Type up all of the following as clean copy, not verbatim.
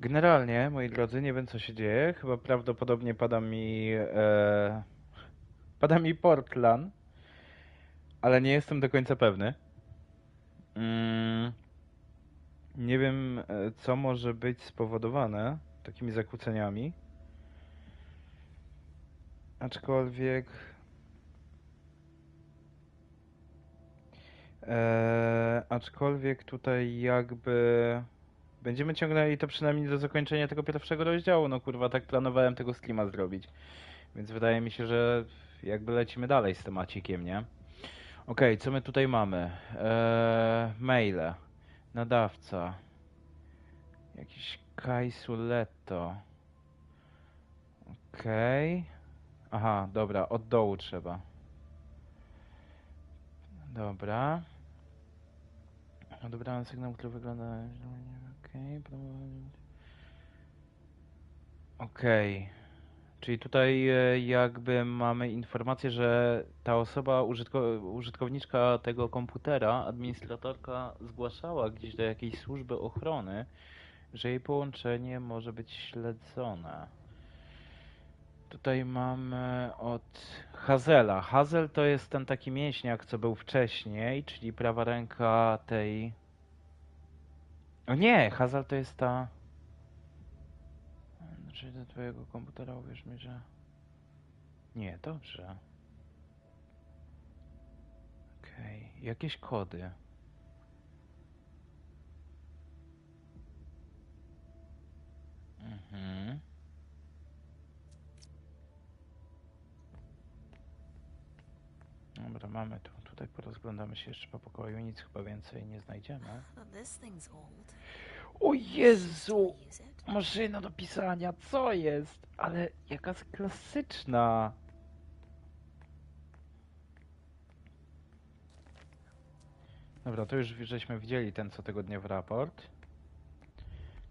Generalnie, moi drodzy, nie wiem co się dzieje. Chyba prawdopodobnie pada mi Portland, ale nie jestem do końca pewny. Mm, nie wiem, co może być spowodowane takimi zakłóceniami. Aczkolwiek, aczkolwiek tutaj jakby będziemy ciągnęli to przynajmniej do zakończenia tego pierwszego rozdziału. No kurwa, tak planowałem tego streama zrobić. Więc wydaje mi się, że jakby lecimy dalej z temacikiem, nie? Okej, co my tutaj mamy? Maile. Nadawca. Jakiś Kajsuleto. Okej. Aha, dobra, od dołu trzeba. Dobra. Odebrałem sygnał, który wygląda... Okej, okej. Czyli tutaj jakby mamy informację, że ta osoba, użytkowniczka tego komputera, administratorka, zgłaszała gdzieś do jakiejś służby ochrony, że jej połączenie może być śledzone. Tutaj mamy od Hazela. Hazel to jest ten taki mięśniak, co był wcześniej, czyli prawa ręka tej... O nie, Hazel to jest ta... Czyli do twojego komputera, uwierz mi, że... Nie, dobrze. Okej, jakieś kody. Mhm. Dobra, mamy to. Tutaj porozglądamy się jeszcze po pokoju, nic chyba więcej nie znajdziemy. O Jezu! Maszyna do pisania, co jest? Ale jaka klasyczna! Dobra, to już żeśmy widzieli ten co tygodniowy raport.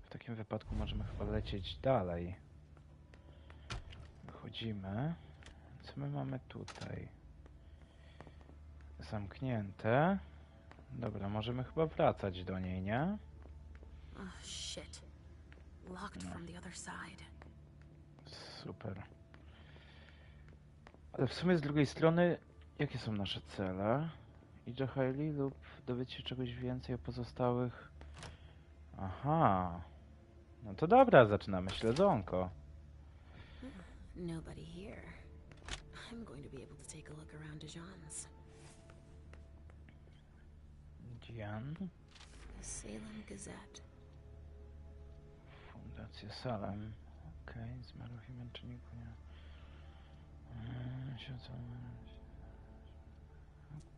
W takim wypadku możemy chyba lecieć dalej. Wychodzimy. Co my mamy tutaj? Zamknięte. Dobra, możemy chyba wracać do niej, nie? Oh shit. Locked from the other side. Super. Ale w sumie z drugiej strony, jakie są nasze cele? Idź do Hailey lub dowiedz się czegoś więcej o pozostałych... Aha. No to dobra, zaczynamy śledzonko. Nobody here. I'm going to be able to take a look around Dijon's. Dian. The Salem Gazette. Fundacja Salem. Okej, zmarł w męczenniku, nie.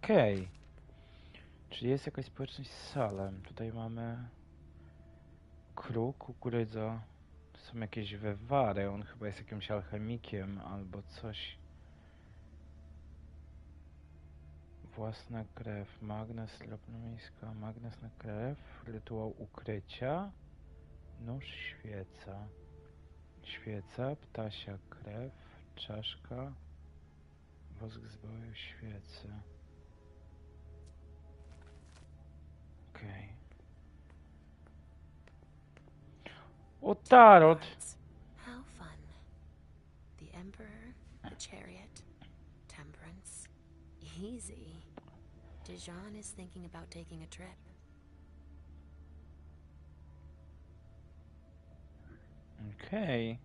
Okej. Czyli jest jakaś społeczność z Salem. Tutaj mamy kruk, kukurydza. To są jakieś wywary. On chyba jest jakimś alchemikiem albo coś. Własna krew. Magnes lopnomiska. Magnes na krew. Rytuał ukrycia. Nóż, świeca. Świeca, ptasia krew. Czaszka. Wosk z boju, świecy. Okej. O, tarot! How fun. The Emperor, the Chariot, Temperance. Easy. Dijon is thinking about taking a trip. Okej.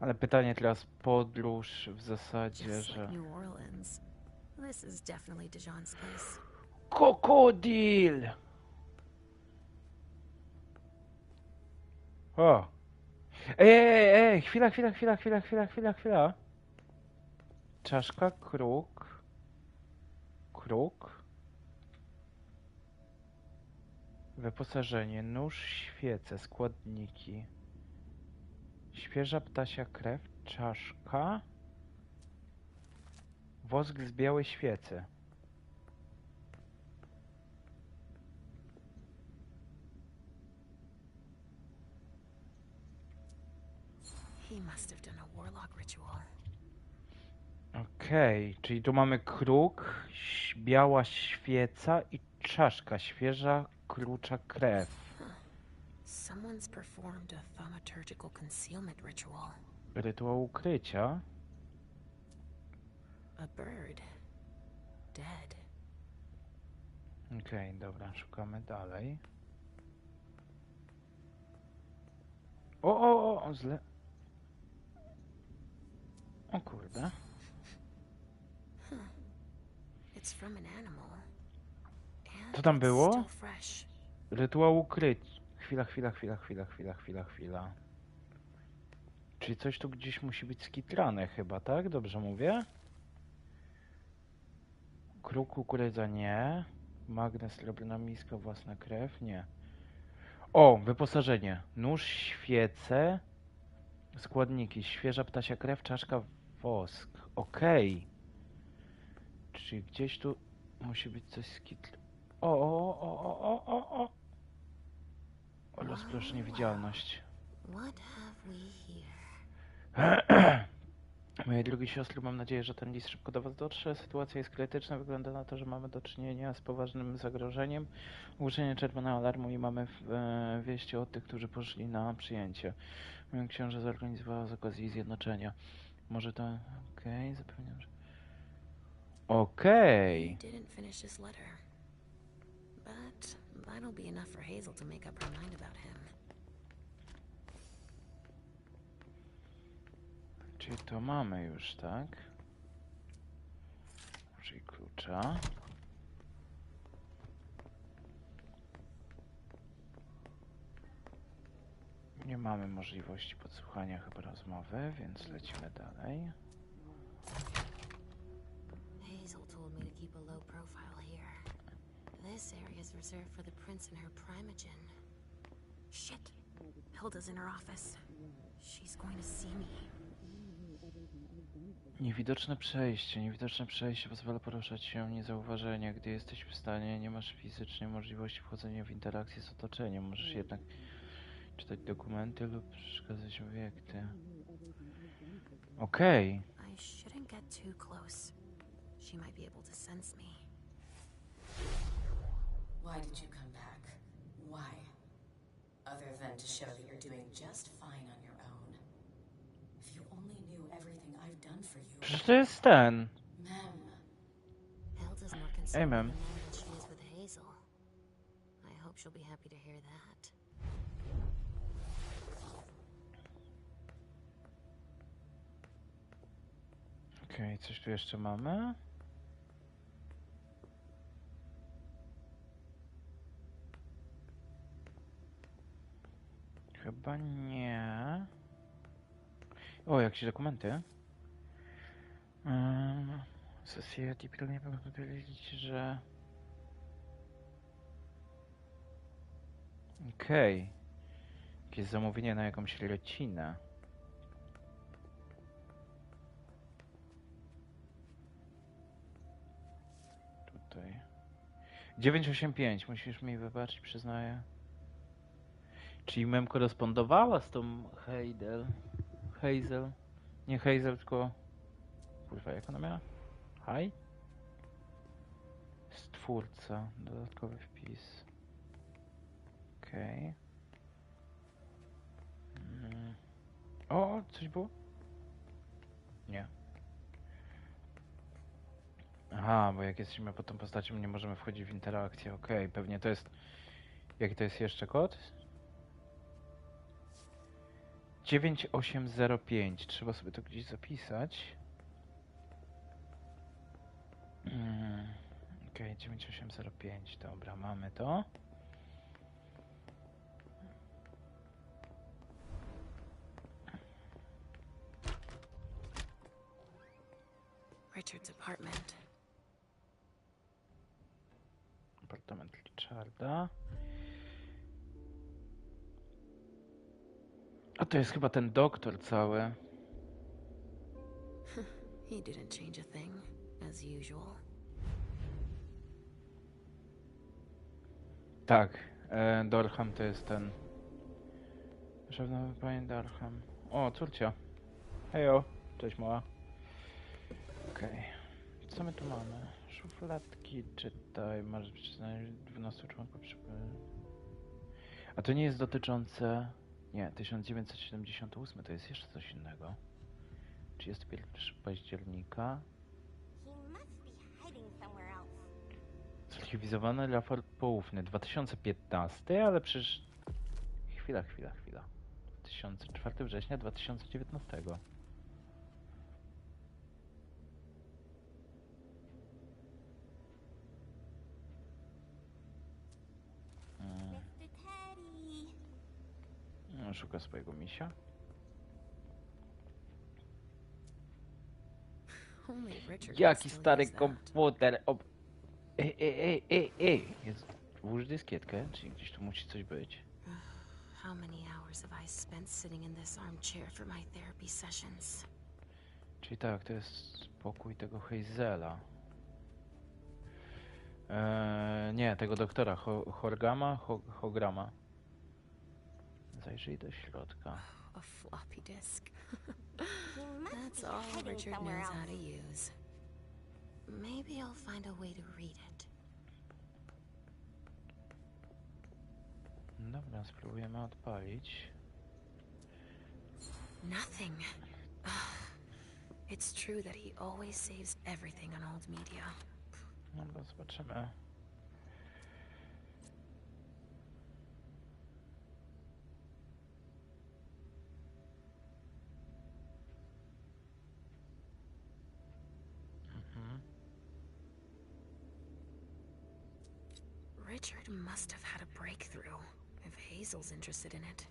Ale pytanie teraz, podróż w zasadzie, Just że... like New Orleans. This is definitely Dijon's place. Krokodyl! O! Ej, chwila. Czaszka, kruk. Kruk. Wyposażenie, nóż, świece, składniki. Świeża ptasia krew, czaszka. Wosk z białej świecy. He must have done a warlock ritual. Okej, czyli tu mamy kruk, biała świeca i czaszka, świeża, krucza krew. Someone's performed a thaumaturgical concealment ritual. Rytuał ukrycia. A bird. Dead. Okej, dobra, szukamy dalej. O, źle. O kurde. It's from an animal. And Co tam it's było? still fresh. Rytuał ukryć. Chwila. Czyli coś tu gdzieś musi być skitrane chyba, tak? Dobrze mówię? Kruk kukurydza nie. Magnes, srebrna miska, własna krew nie. O, wyposażenie. Nóż, świece. Składniki. Świeża ptasia krew, czaszka, wosk. Okej. Czyli gdzieś tu musi być coś skitr... O. Rozproszę niewidzialność. What have we here? Moje drogie siostry, mam nadzieję, że ten list szybko do was dotrze. Sytuacja jest krytyczna. Wygląda na to, że mamy do czynienia z poważnym zagrożeniem. Ogłoszenie czerwonego alarmu i mamy wieści od tych, którzy poszli na przyjęcie. Mój książę zorganizowała z okazji zjednoczenia. Może to... Okej, zapewniam, że... Okej. Didn't finish his letter. But that'll be enough for Hazel to make up her mind about him. Czyli to mamy już, tak? Czyli klucza. Nie mamy możliwości podsłuchania chyba rozmowy, więc lecimy dalej. Hazel told me to keep a low profile here. This area is reserved for the prince and her primogen. Shit! Hilda's in her office. She's going to see me. Niewidoczne przejście pozwala poruszać się niezauważenie. Gdy jesteś w stanie, nie masz fizycznie możliwości wchodzenia w interakcję z otoczeniem. Możesz jednak czytać dokumenty lub przekazać obiekty. Okej. I shouldn't get too close. She might be able to sense me. Why did you come back? Why? Other than to show that you're doing just fine on your own. If you only knew everything I've done for you. Przecież to jest ten. Mem. Hilda's more concerned ma'am. with the man than she is with Hazel. I hope she'll be happy to hear that. Okej, coś tu jeszcze mamy? Chyba nie. O, jakieś dokumenty. Society pilnie mogę powiedzieć, że... Okej. Jakieś zamówienie na jakąś lecinę. Tutaj. 985, musisz mi wybaczyć, przyznaję. Czyli mem korespondowała z tą Hazel. Nie Hazel, tylko... Kurwa, jak ona miała? Hi? Stwórca. Dodatkowy wpis. Okej. O, coś było? Nie. Aha, bo jak jesteśmy pod tą postacią, nie możemy wchodzić w interakcję. Okej, pewnie to jest... Jaki to jest jeszcze kod? 9805. Trzeba sobie to gdzieś zapisać. Okej, 9805. Dobra, mamy to. Richard's apartment. Apartament Richarda. A to jest chyba ten doktor cały. He didn't change a thing, as usual. Tak, Dorham to jest ten. Szanowna pani Dorham. O, córcia. Hejo, cześć mała. Okej. Co my tu mamy? Szufladki, czytaj, masz przyznanie 12 członków A to nie jest dotyczące... Nie, 1978 to jest jeszcze coś innego. 31 października. Zarchiwizowany raport poufny 2015, ale przecież... Chwila. 4 września 2019. Szuka swojego misia. Only Richard Jaki still stary use that. komputer! Ej! Włóż dyskietkę, czyli gdzieś tu musi coś być. How many hours have I spent sitting in this armchair for my therapy sessions? Czyli tak, to jest pokój tego Hazela. Nie, tego doktora Hograma. Zajrzyj do środka. A floppy disk. That's all Richard knows how to use. Maybe I'll find a way to read it. Dobra, spróbujemy odpalić. Nothing. It's true that he always saves everything on old media. Dobra, zobaczymy. Richard must have had a breakthrough, if Hazel's interested in it.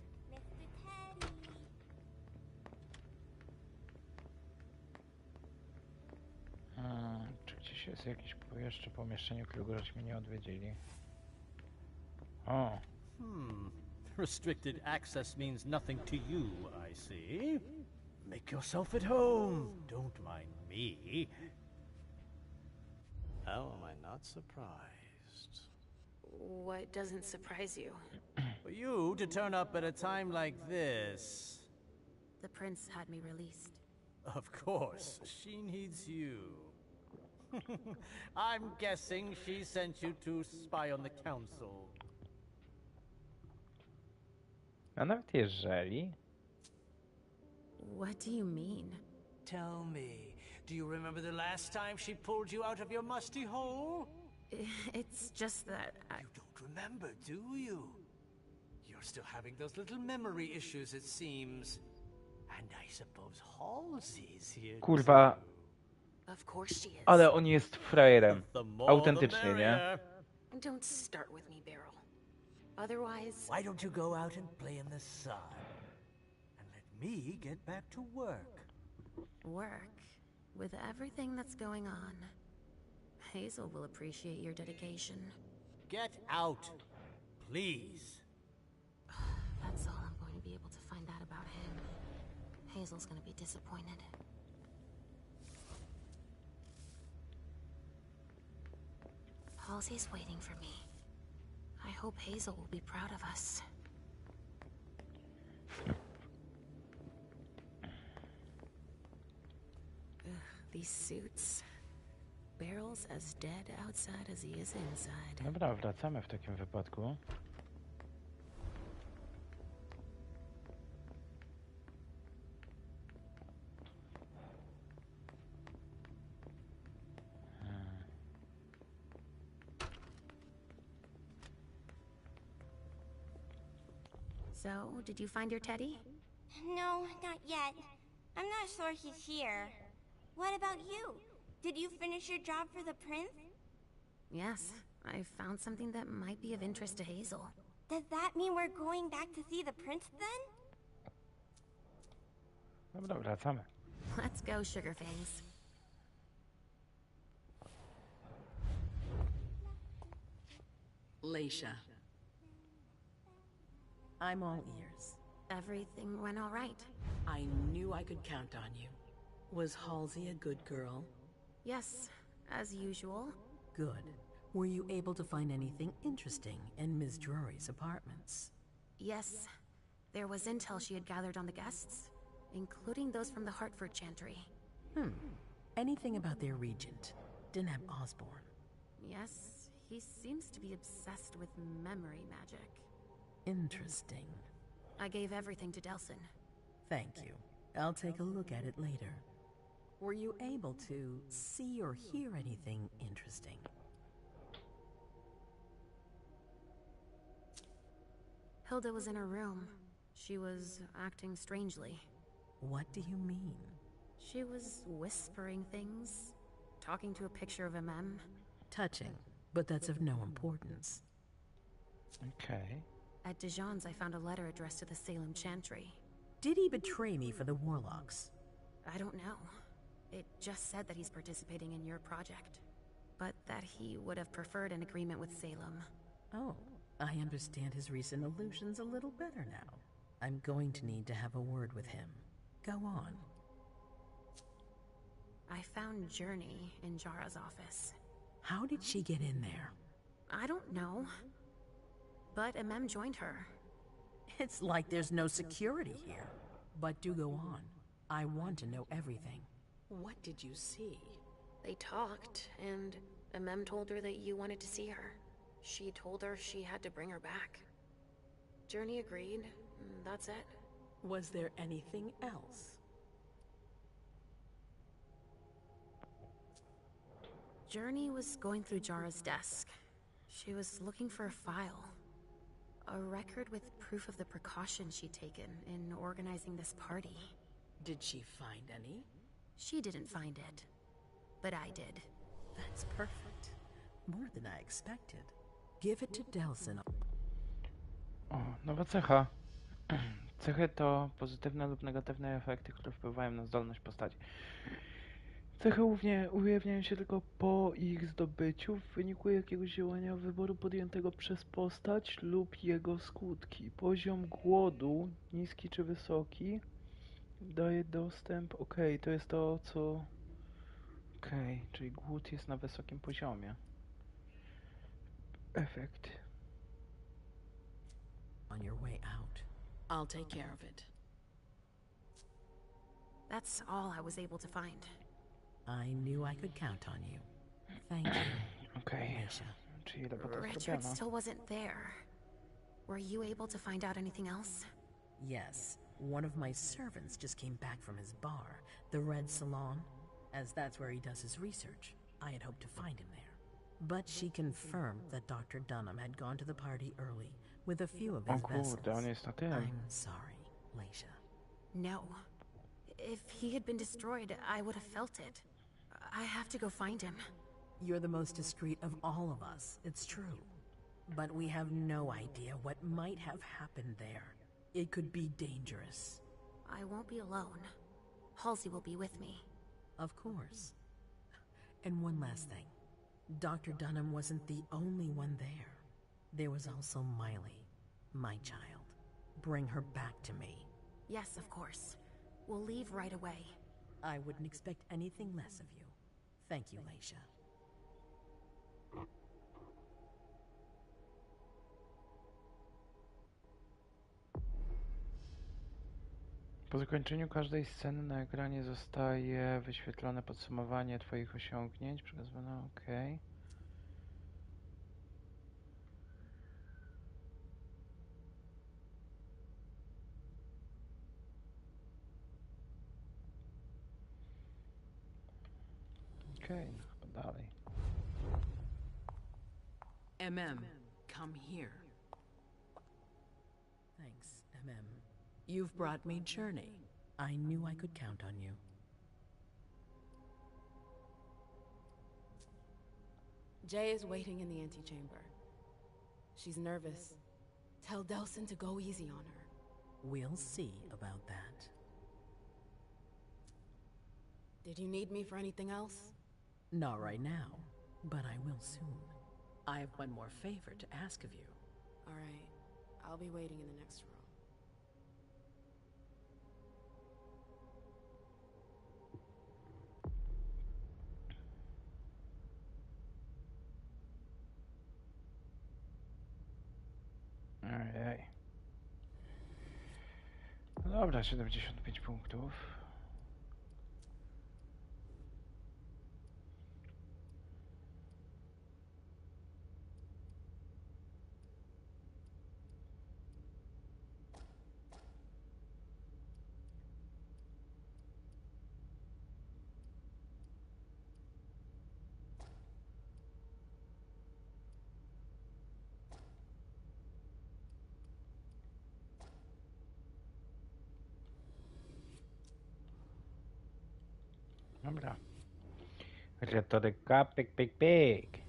Czy gdzieś jest jakieś jeszcze pomieszczenie, którego żeśmy nie odwiedzili? O! Restricted access means nothing to you, I see. Make yourself at home. Don't mind me. How am I not surprised? What doesn't surprise you? For you to turn up at a time like this. The prince had me released. Of course, she needs you. I'm guessing she sent you to spy on the council. A nawet jeżeli... What do you mean? Tell me, do you remember the last time she pulled you out of your musty hole? It's just that You don't remember, do you? You're still having those little memory issues, it seems. And I suppose Halsey's here Kurwa, Of course she is. ale on jest frajerem. The more Autentycznie, the nie? merrier. Don't start with me, Beryl. Otherwise... Why don't you go out and play in the sun? And let me get back to work. Work. With everything that's going on. Hazel will appreciate your dedication. Get out, please. That's all I'm going to be able to find out about him. Hazel's going to be disappointed. Halsey's waiting for me. I hope Hazel will be proud of us. Ugh, these suits. Beryl's as dead outside as he is inside. Dobra, wracamy w takim wypadku. So, did you find your teddy? No, not yet. I'm not sure he's here. What about you? Did you finish your job for the prince? Yes, I found something that might be of interest to Hazel. Does that mean we're going back to see the prince then? Dobra, wracamy. Let's go, Sugarfangs. Leisha. I'm all ears. Everything went all right. I knew I could count on you. Was Halsey a good girl? Yes, as usual. Good. Were you able to find anything interesting in Ms. Drury's apartments? Yes, there was intel she had gathered on the guests, including those from the Hartford Chantry. Anything about their regent, Deneb Osborne? Yes, he seems to be obsessed with memory magic. Interesting. I gave everything to Delsin. Thank you. I'll take a look at it later. Were you able to see or hear anything interesting? Hilda was in her room. She was acting strangely. What do you mean? She was whispering things, talking to a picture of Touching, but that's of no importance. Okay. At Dijon's, I found a letter addressed to the Salem Chantry. Did he betray me for the Warlocks? I don't know. It just said that he's participating in your project, but that he would have preferred an agreement with Salem. Oh, I understand his recent illusions a little better now. I'm going to need to have a word with him. Go on. I found Journey in Jara's office. How did she get in there? I don't know, but Mem joined her. It's like there's no security here. But do go on. I want to know everything. What did you see? They talked, and Mem told her that you wanted to see her. She told her she had to bring her back. Journey agreed. That's it. Was there anything else? Journey was going through Jara's desk. She was looking for a file. A record with proof of the precautions she'd taken in organizing this party. Did she find any? She didn't find it, but I did. That's perfect. More than I expected. Give it to Delsin. O, nowa cecha. Cechy to pozytywne lub negatywne efekty, które wpływają na zdolność postaci. Cechy ujawniają się tylko po ich zdobyciu w wyniku jakiegoś działania wyboru podjętego przez postać lub jego skutki. Poziom głodu, niski czy wysoki, daje dostęp... Okej, to jest to, co... Okej, czyli głód jest na wysokim poziomie. Efekt. On your way out. I'll take care of it. That's all I was able to find. I knew I could count on you. Thank you. Okej, Misha. czyli robota Richard zrobiona. still wasn't there. Were you able to find out anything else? Yes, one of my servants just came back from his bar, the Red Salon, as that's where he does his research. I had hoped to find him there. But she confirmed that Dr. Dunham had gone to the party early with a few of O his kurde, vessels. on jest na tym. I'm sorry, Leisha. No. If he had been destroyed, I would have felt it. I have to go find him. You're the most discreet of all of us, it's true. But we have no idea what might have happened there. It could be dangerous. I won't be alone. Halsey will be with me. Of course. And one last thing. Dr. Dunham wasn't the only one there. There was also Miley, my child. Bring her back to me. Yes, of course. We'll leave right away. I wouldn't expect anything less of you. Thank you, Leisha. Po zakończeniu każdej sceny na ekranie zostaje wyświetlone podsumowanie twoich osiągnięć. Przekazywane, okej. Okej, no chyba dalej. Come here. Thanks, You've brought me Journey. I knew I could count on you. Jay is waiting in the antechamber. She's nervous. Tell Delsin to go easy on her. We'll see about that. Did you need me for anything else? Not right now, but I will soon. I have one more favor to ask of you. All right. I'll be waiting in the next room. Ojej. No dobra, 75 punktów. Dobra. Retoryka, pyk, pyk, pyk.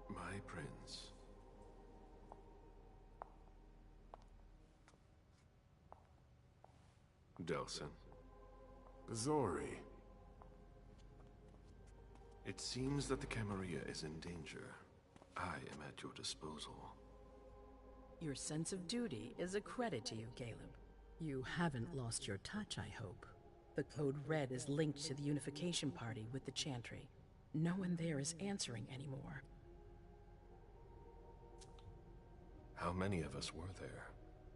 My prince. Delson. Zori. It seems that the Camarilla is in danger. I am at your disposal. Your sense of duty is a credit to you, Caleb. You haven't lost your touch, I hope. The code red is linked to the unification party with the Chantry. No one there is answering anymore. How many of us were there?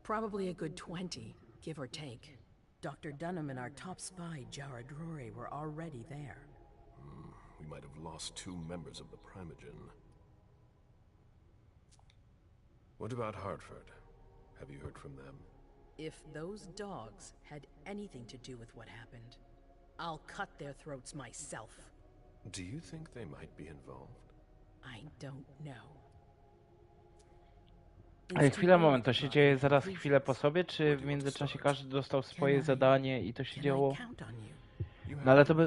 Probably a good 20, give or take. Dr. Dunham and our top spy, Jared Rory, were already there. We might have lost 2 members of the Primogen. What about Hartford? Have you heard from them? If those dogs had anything to do with what happened, I'll cut their throats myself. Do you think they might be involved? I don't know. Ale chwila, moment, to się dzieje zaraz chwilę po sobie, czy w międzyczasie każdy dostał swoje zadanie i to się działo? No ale to by...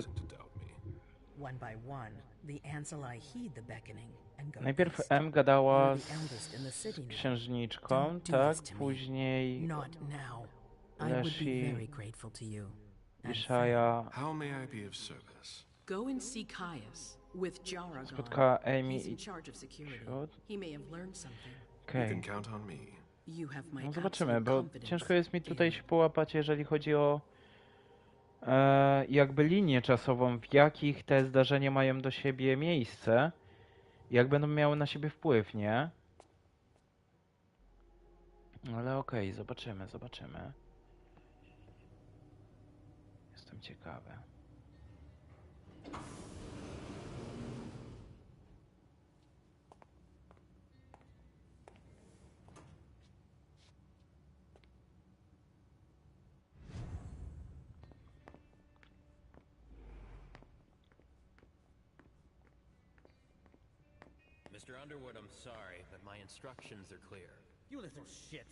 Najpierw M gadała z księżniczką, tak? Później Leshi, Ishaya spotkała Amy i wśród. Okej. No zobaczymy, bo ciężko jest mi tutaj się połapać, jeżeli chodzi o jakby linię czasową, w jakich te zdarzenia mają do siebie miejsce, jak będą miały na siebie wpływ, nie? Ale okej, zobaczymy. Jestem ciekawy. Mr. Underwood, I'm sorry, but my instructions are clear. You little shit.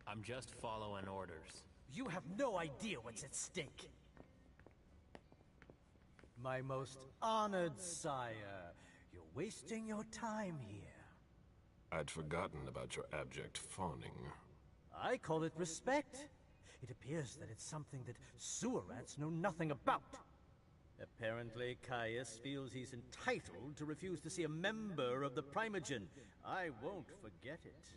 I'm just following orders. You have no idea what's at stake. My most honored sire, you're wasting your time here. I'd forgotten about your abject fawning. I call it respect. It appears that it's something that sewer rats know nothing about. Apparently, Caius feels he's entitled to refuse to see a member of the Primogen. I won't forget it.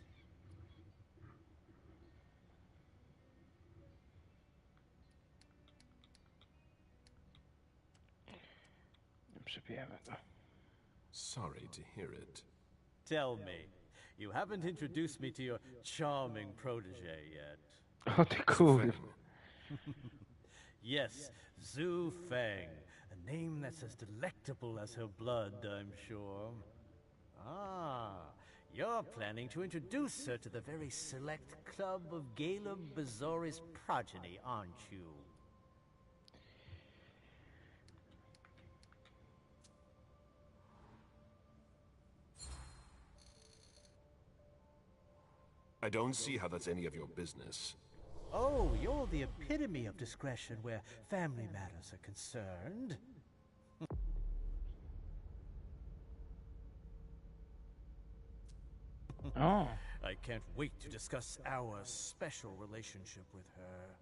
Sorry to hear it. Tell me, you haven't introduced me to your charming protege yet. O ty kur... Yes, Zhu Feng. A name that's as delectable as her blood, I'm sure. Ah, you're planning to introduce her to the very select club of Caleb Bazori's progeny, aren't you? I don't see how that's any of your business. Oh, you're the epitome of discretion where family matters are concerned. Oh. I can't wait to discuss our special relationship with her.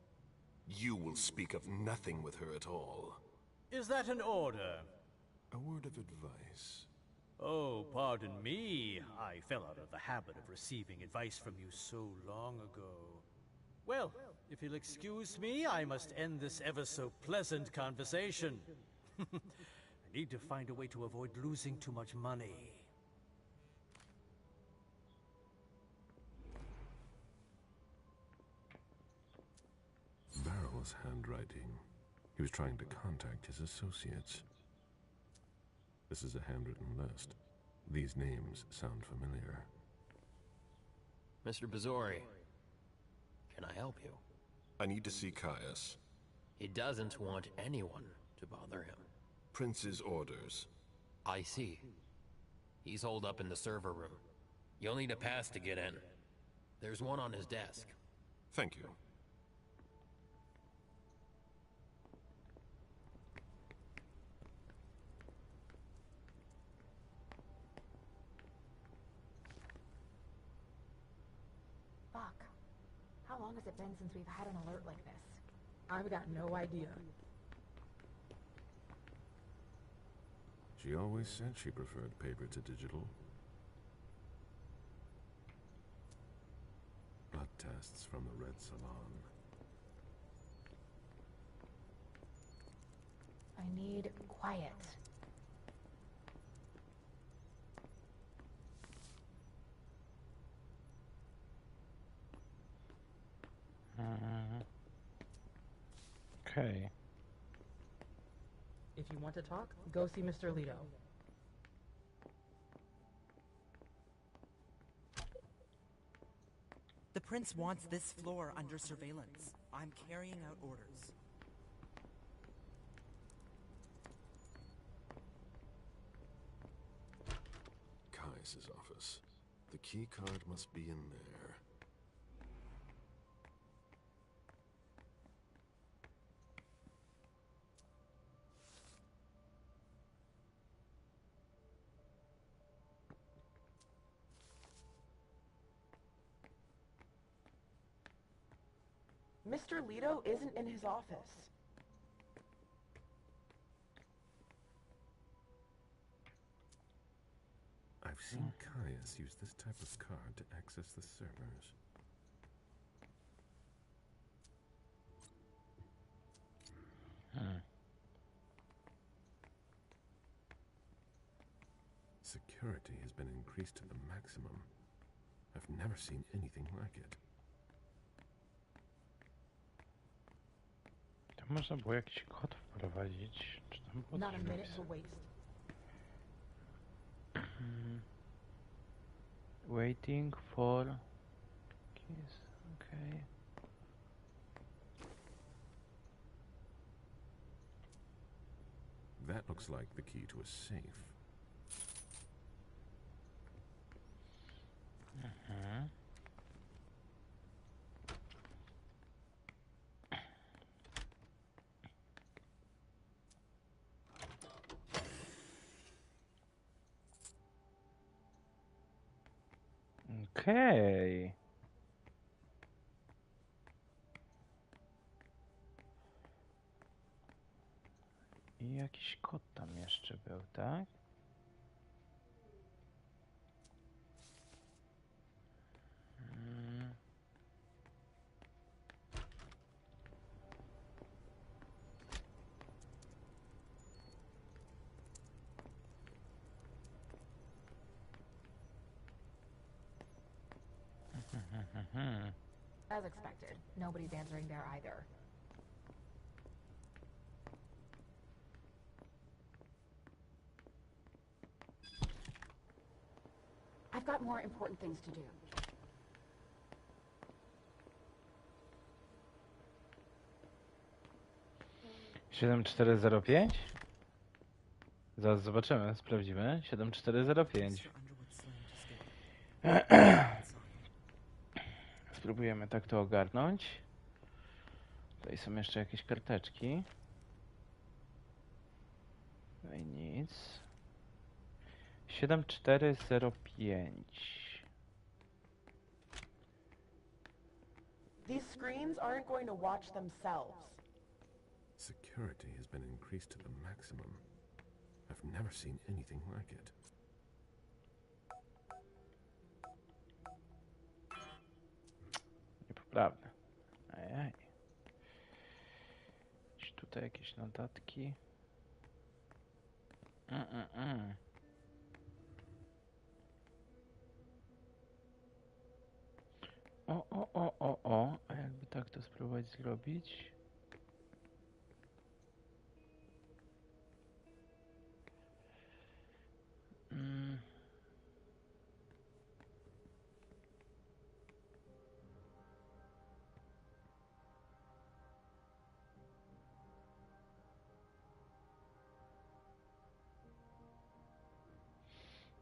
You will speak of nothing with her at all. Is that an order? A word of advice. Oh, pardon me. I fell out of the habit of receiving advice from you so long ago. Well, if you'll excuse me, I must end this ever-so-pleasant conversation. I need to find a way to avoid losing too much money. Barrel's handwriting. He was trying to contact his associates. This is a handwritten list. These names sound familiar. Mr. Bazori, Can I help you? I need to see Caius. He doesn't want anyone to bother him. Prince's orders. I see. He's holed up in the server room. You'll need a pass to get in. There's one on his desk. Thank you. Fuck. How long has it been since we've had an alert like this? I've got no idea. She always said she preferred paper to digital. Blood tests from the Red Salon. I need quiet. Okay. If you want to talk, go see Mr. Leto. The prince wants this floor under surveillance. I'm carrying out orders. Caius's office. The key card must be in there. Mr. Leto isn't in his office. I've seen Caius use this type of card to access the servers. Security has been increased to the maximum. I've never seen anything like it. To można było jakiś kod wprowadzić? Czy tam było Not a coś minute napisane? to waste. Waiting for keys. Okay. That looks like the key to a safe. Okej. I jakiś kod tam jeszcze był, tak? As expected, nobody's answering there either. I've got more important things to do. Siedem cztery zero pięć? Zaraz zobaczymy, sprawdzimy. 7405. Spróbujemy tak to ogarnąć. Tutaj są jeszcze jakieś karteczki. Tutaj nic. 7405. These screens aren't going to watch themselves. Security has been increased to the maximum. I've never seen anything like it. Niepoprawne. Ajaj. Tutaj jakieś notatki. O. A jakby tak to spróbować zrobić?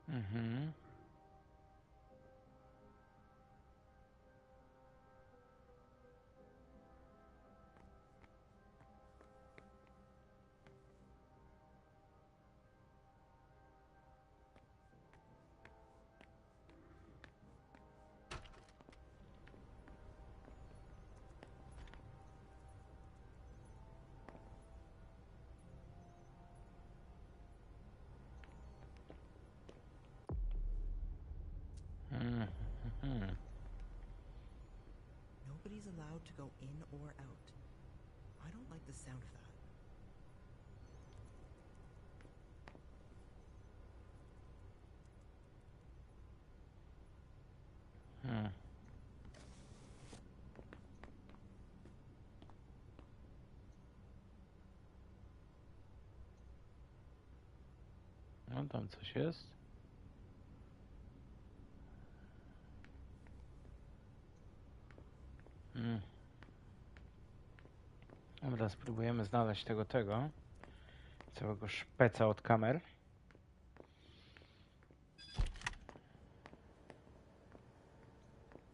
Mhm. Mhm. Nobody's allowed to go in or out. I don't like the sound of that. Hmm. No tam coś jest. Hmm. Dobra, spróbujemy znaleźć tego. Całego szpeca od kamer.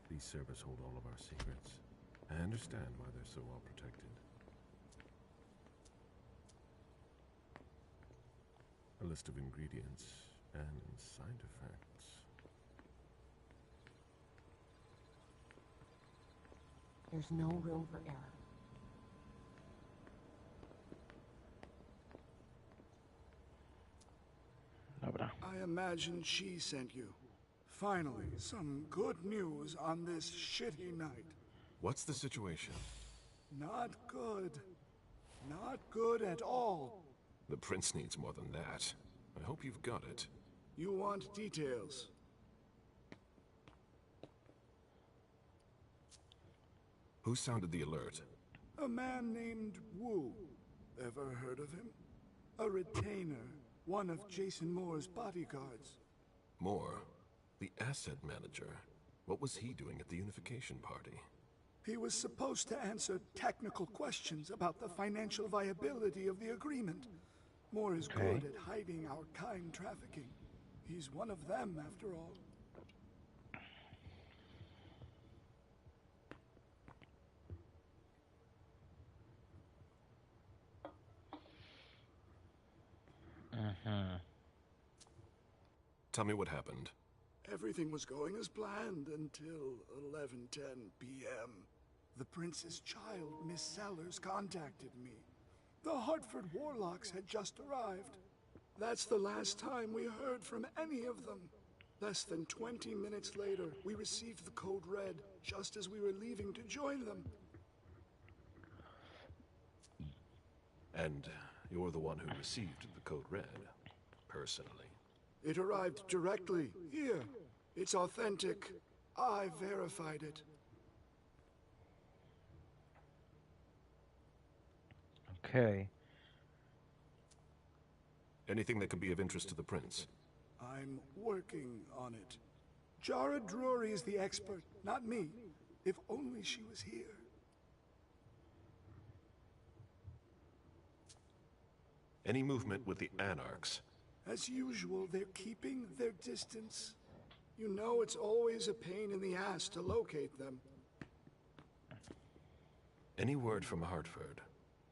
These servers hold all of our secrets. I understand why they're so well protected. A list of ingredients and side effects. There's no room for error. Dobra. I imagine she sent you. Finally, some good news on this shitty night. What's the situation? Not good. Not good at all. The prince needs more than that. I hope you've got it. You want details. Who sounded the alert? A man named Wu. Ever heard of him? A retainer. One of Jason Moore's bodyguards. Moore? The asset manager. What was he doing at the unification party? He was supposed to answer technical questions about the financial viability of the agreement. Moore is good at hiding our kind trafficking. He's one of them, after all. Tell me what happened. Everything was going as planned until 11:10 p.m. The prince's child, Miss Sellers, contacted me. The Hartford Warlocks had just arrived. That's the last time we heard from any of them. Less than 20 minutes later, we received the code red, just as we were leaving to join them. And you're the one who received the code red, personally. It arrived directly, here. It's authentic. I verified it. Okay. Anything that could be of interest to the prince? I'm working on it. Jara Drury is the expert, not me. If only she was here. Any movement with the Anarchs? As usual, they're keeping their distance. You know it's always a pain in the ass to locate them. Any word from Hartford?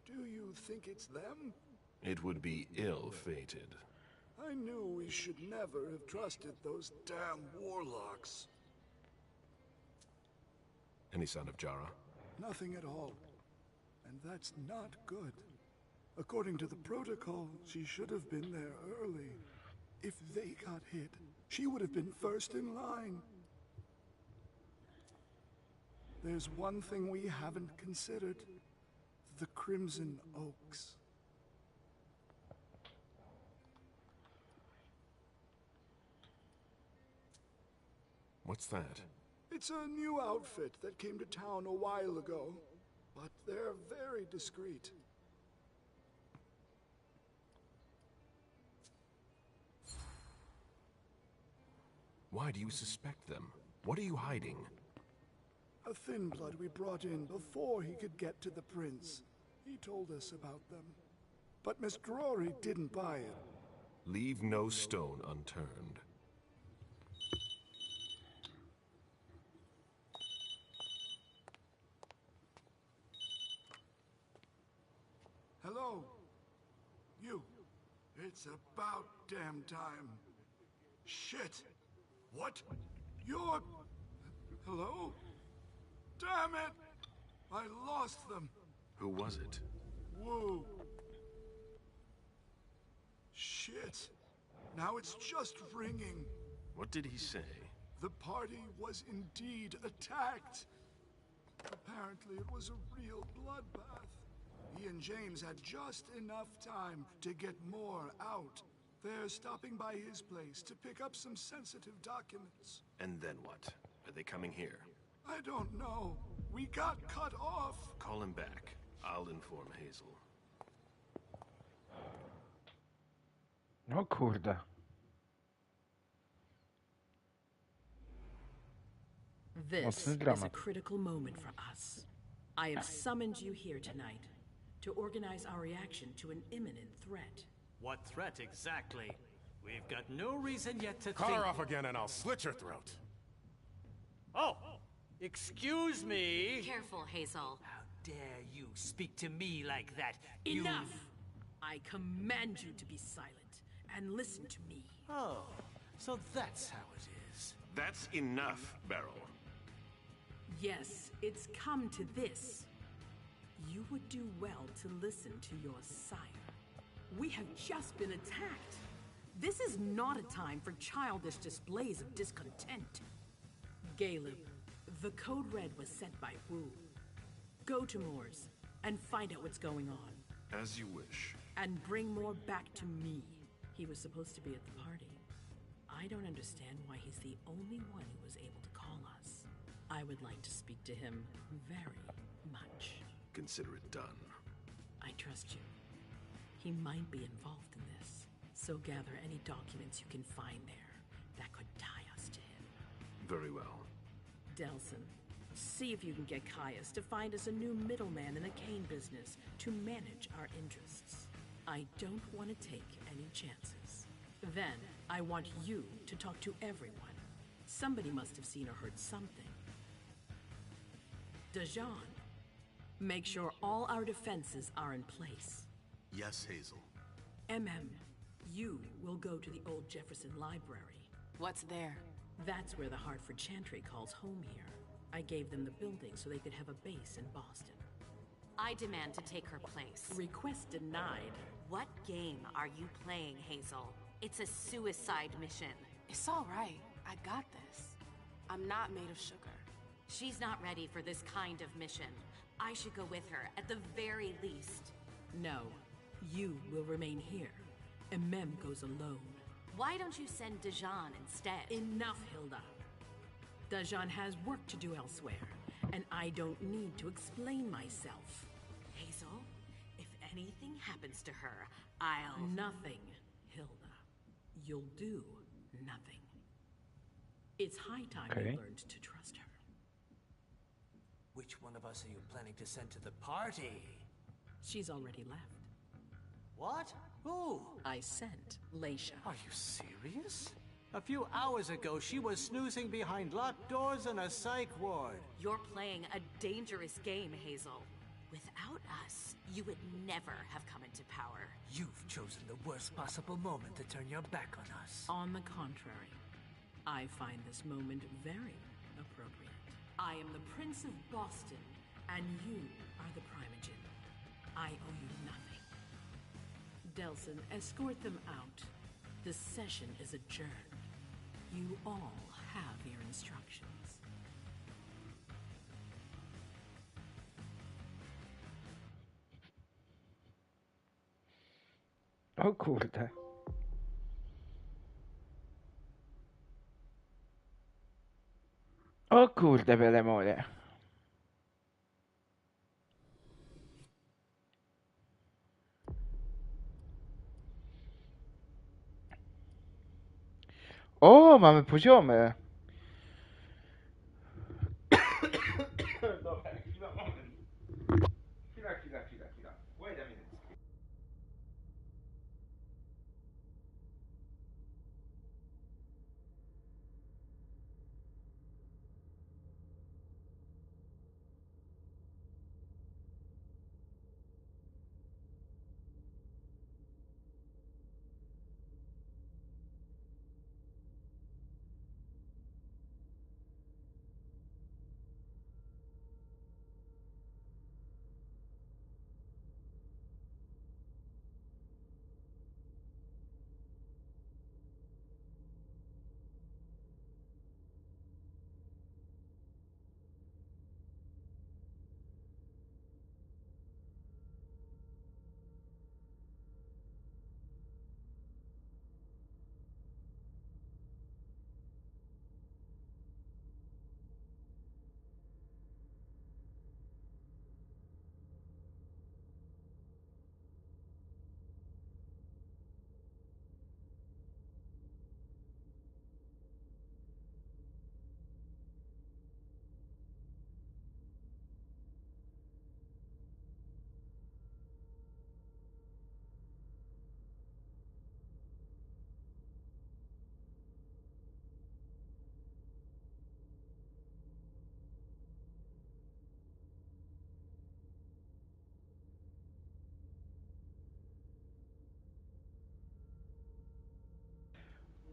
Do you think it's them? It would be ill-fated. I knew we should never have trusted those damn warlocks. Any sign of Jara? Nothing at all. And that's not good. According to the protocol, she should have been there early. If they got hit, she would have been first in line. There's one thing we haven't considered. The Crimson Oaks. What's that? It's a new outfit that came to town a while ago, but they're very discreet. Why do you suspect them? What are you hiding? A thin blood we brought in before he could get to the prince. He told us about them. But Miss Drury didn't buy it. Leave no stone unturned. It's about damn time. Shit! What? You're... Hello? Damn it! I lost them. Who was it? Whoa. Shit. Now it's just ringing. What did he say? The party was indeed attacked. Apparently it was a real bloodbath. He and James had just enough time to get more out. They're stopping by his place to pick up some sensitive documents. And then what? Are they coming here? I don't know. We got cut off. Call him back. I'll inform Hazel. O kurde. This Mocny is a dramat. critical moment for us. I have summoned you here tonight to organize our reaction to an imminent threat. What threat exactly? We've got no reason yet to Cut think... her off again and I'll slit your throat. Oh! Excuse me! Careful, Hazel. How dare you speak to me like that? Enough! I command you to be silent and listen to me. Oh, so that's how it is. That's enough, Beryl. Yes, it's come to this. You would do well to listen to your sire. We have just been attacked. This is not a time for childish displays of discontent. Caleb, the code red was sent by Wu. Go to Moore's and find out what's going on. As you wish. And bring Moore back to me. He was supposed to be at the party. I don't understand why he's the only one who was able to call us. I would like to speak to him very much. Consider it done. I trust you. He might be involved in this. So gather any documents you can find there that could tie us to him. Very well. Delson, see if you can get Caius to find us a new middleman in the cane business to manage our interests. I don't want to take any chances. Then, I want you to talk to everyone. Somebody must have seen or heard something. Dajan, make sure all our defenses are in place. Yes, Hazel. You will go to the old Jefferson Library. What's there? That's where the Hartford Chantry calls home here. I gave them the building so they could have a base in Boston. I demand to take her place. Request denied. What game are you playing, Hazel? It's a suicide mission. It's all right. I got this. I'm not made of sugar. She's not ready for this kind of mission. I should go with her, at the very least. No, you will remain here. Goes alone. Why don't you send Dajan instead? Enough, Hilda. Dajan has work to do elsewhere, and I don't need to explain myself. Hazel, if anything happens to her, I'll... Nothing, Hilda. You'll do nothing. It's high time you learned to trust her. Which one of us are you planning to send to the party? She's already left. What? Who? I sent Leisha. Are you serious? A few hours ago, she was snoozing behind locked doors in a psych ward. You're playing a dangerous game, Hazel. Without us, you would never have come into power. You've chosen the worst possible moment to turn your back on us. On the contrary, I find this moment very appropriate. I am the Prince of Boston, and you are the Primogen. I owe you nothing. Delson, escort them out. The session is adjourned. You all have your instructions. O kurde. O kurde, byle moje. O, mamy poziomy. Dobra, chwila, moment. Chwila. Wait a minute.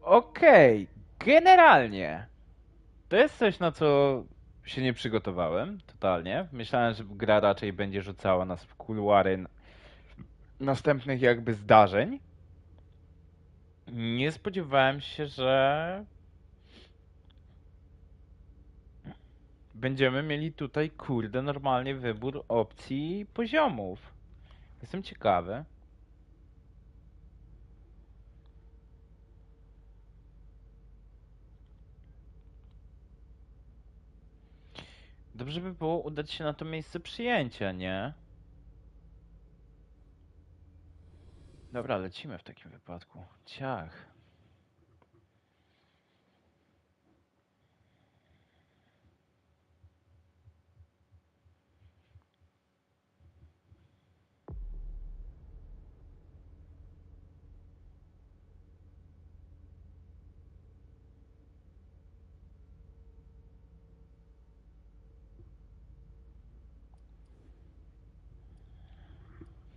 Okej, generalnie to jest coś, na co się nie przygotowałem totalnie. Myślałem, że gra raczej będzie rzucała nas w kuluary następnych jakby zdarzeń. Nie spodziewałem się, że będziemy mieli tutaj, kurde, normalnie wybór opcji poziomów. Jestem ciekawy. Dobrze by było udać się na to miejsce przyjęcia, nie? Dobra, lecimy w takim wypadku. Ciach.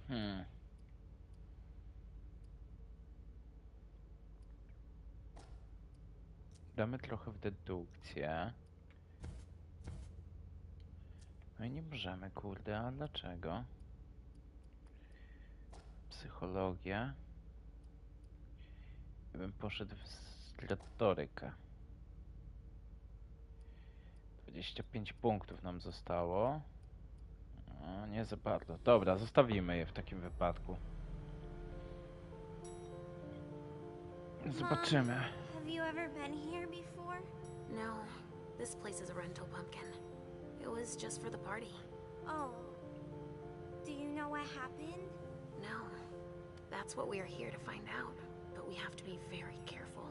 Hmm. Damy trochę w dedukcję. No i nie możemy, kurde, a dlaczego? Psychologię. Ja bym poszedł w retorykę. 25 punktów nam zostało. No, nie za bardzo. Dobra, zostawimy je w takim wypadku. Zobaczymy. Have you ever been here before? No, this place is a rental pumpkin. It was just for the party. Oh. Do you know what happened? No, that's what we are here to find out. But we have to be very careful.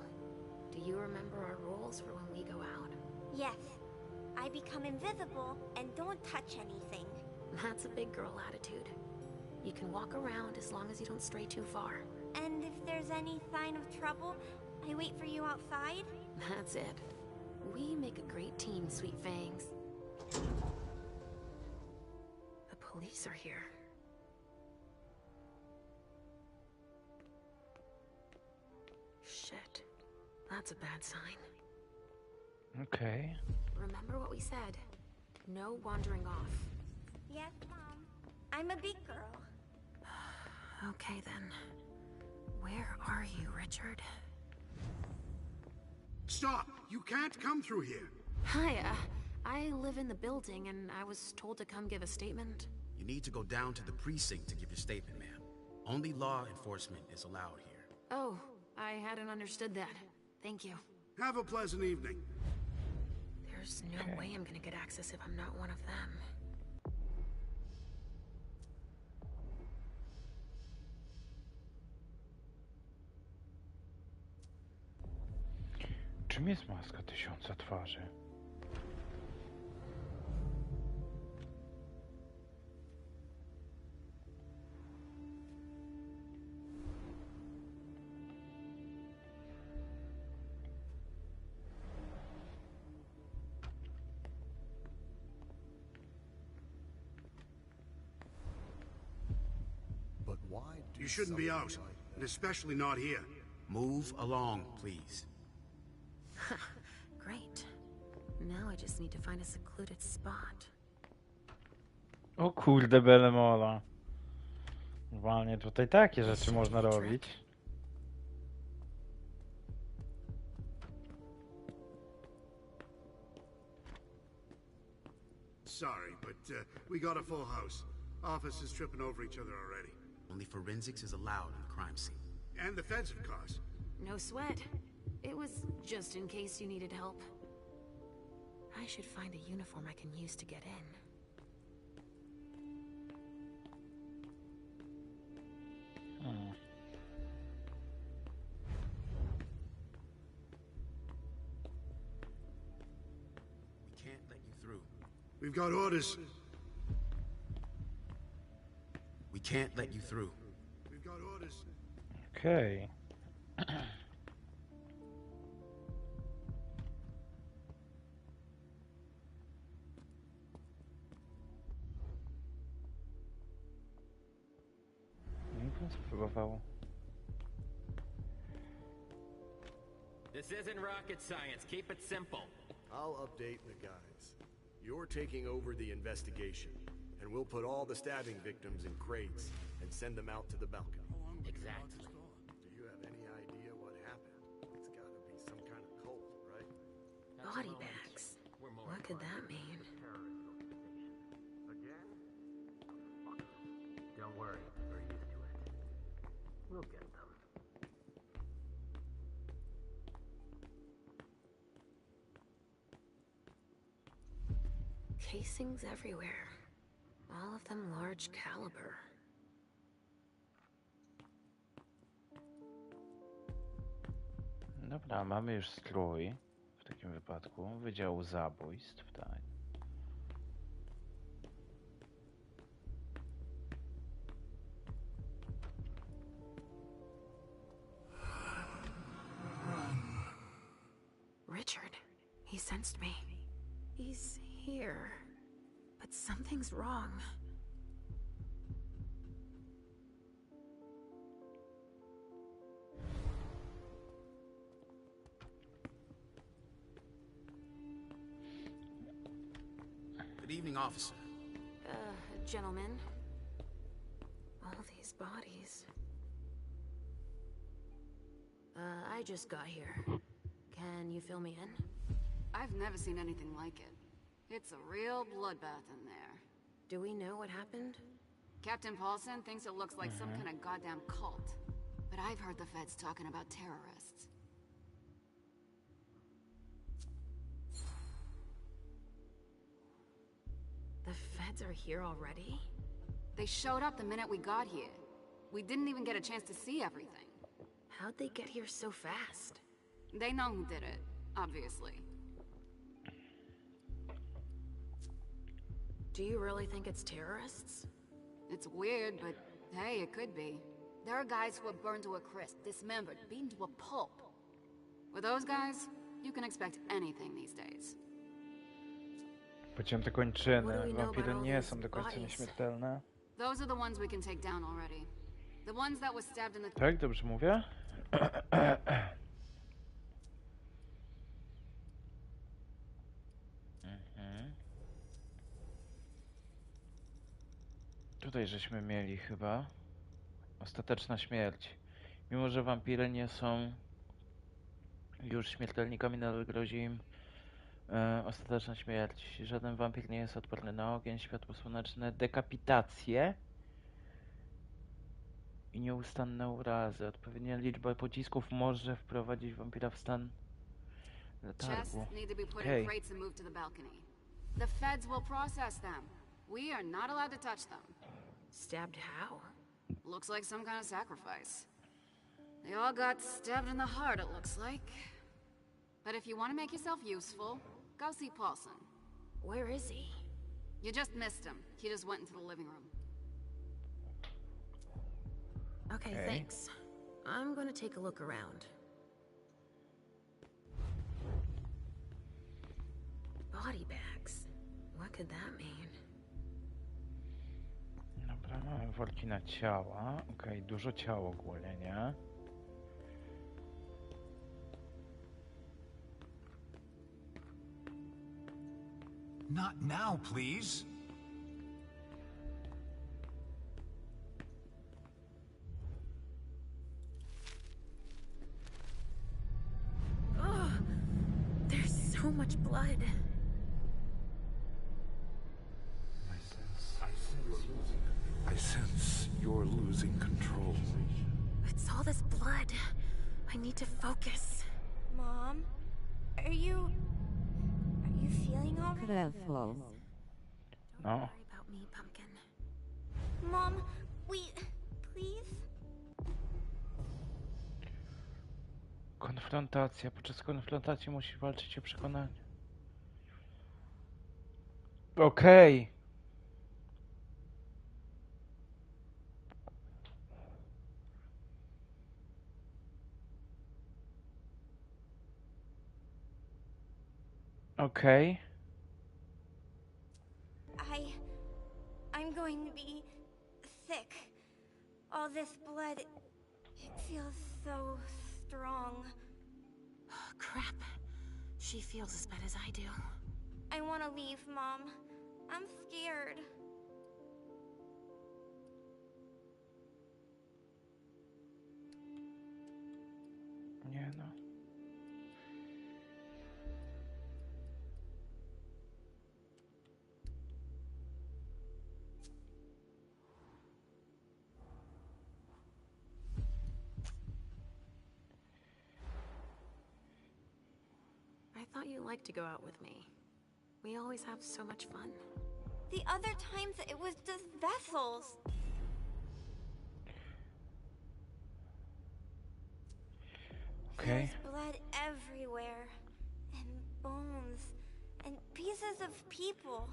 Do you remember our rules for when we go out? Yes. I become invisible and don't touch anything. That's a big girl attitude. You can walk around as long as you don't stray too far. And if there's any sign of trouble, I wait for you outside? That's it. We make a great team, Sweet Fangs. The police are here. Shit. That's a bad sign. Okay. Remember what we said. No wandering off. Yes, Mom. I'm a big girl. Okay, then. Where are you, Richard? Stop! You can't come through here. Hi, I live in the building, and I was told to come give a statement. You need to go down to the precinct to give your statement, ma'am. Only law enforcement is allowed here. Oh, I hadn't understood that. Thank you. Have a pleasant evening. There's no way I'm gonna get access if I'm not one of them. Czym jest maska tysiąca twarzy? But why do you shouldn't be out, and especially not here. Move along, please. Great. Now I just need to find a secluded spot. O kurde, belemola. Normalnie tutaj takie rzeczy można robić. Sorry, but we got a full house. Office is tripping over each other already. Only forensics is allowed on the crime scene. And the feds, of course. No sweat. It was just in case you needed help. I should find a uniform I can use to get in. We can't let you through. We've got orders. We can't let you through. We've got orders. Okej. No i bym spróbował This isn't rocket science. Keep it simple. I'll update the guys. You're taking over the investigation, and we'll put all the stabbing victims in crates and send them out to the balcony. Exactly. Do you have any idea what happened? It's gotta be some kind of cult, right? Body bags. What could that mean? Again? Don't worry, we're used to it. We'll get them. Casings everywhere. All of them large caliber. Dobra, mamy już strój. W takim wypadku. Wydział zabójstw, tak. Richard, he sensed me. He's here. But something's wrong. Good evening, officer. Gentlemen. All these bodies. I just got here. Can you fill me in? I've never seen anything like it. It's a real bloodbath in there. Do we know what happened? Captain Paulson thinks it looks like some kind of goddamn cult. But I've heard the feds talking about terrorists. The feds are here already? They showed up the minute we got here. We didn't even get a chance to see everything. How'd they get here so fast? They know who did it, obviously. Do you really think it's terrorists? It's weird, but hey, it could be. There are guys who are burned to a crisp, dismembered, beaten to a pulp. With those guys, you can expect anything these days. Pociąte kończyny. Wampiry nie są do końca nieśmiertelne. Those are the ones we can take down already. The ones that was stabbed in the... Tak, dobrze mówię? Tutaj żeśmy mieli chyba ostateczna śmierć. Mimo że wampiry nie są już śmiertelnikami, nadal grozi im ostateczna śmierć. Żaden wampir nie jest odporny na ogień, światło słoneczne, dekapitację i nieustanne urazy. Odpowiednia liczba pocisków może wprowadzić wampira w stan letargu. Okay. The feds will process them. We are not allowed to touch them. Stabbed how? Looks like some kind of sacrifice. They all got stabbed in the heart, it looks like. But if you want to make yourself useful, go see Paulson. Where is he? You just missed him. He just went into the living room. Okay, thanks. I'm gonna take a look around. Body bags. What could that mean? Dobra, mamy worki na ciała. Okej, dużo ciał ogólnie, nie? Not now, please. Oh, there's so much blood. I sense you're losing control. It's all this blood. I need to focus. Mom, are you feeling all right? No. Don't worry about me, Pumpkin. Mom, please? Konfrontacja. Podczas konfrontacji musi walczyć o przekonanie. Okej. Okay. I'm going to be thick. All this blood, it feels so strong. she feels as bad as I do. I want to leave, Mom. I'm scared. Nie no. I thought you liked to go out with me. We always have so much fun. The other times it was just vessels. Okay. There's blood everywhere. And bones. And pieces of people.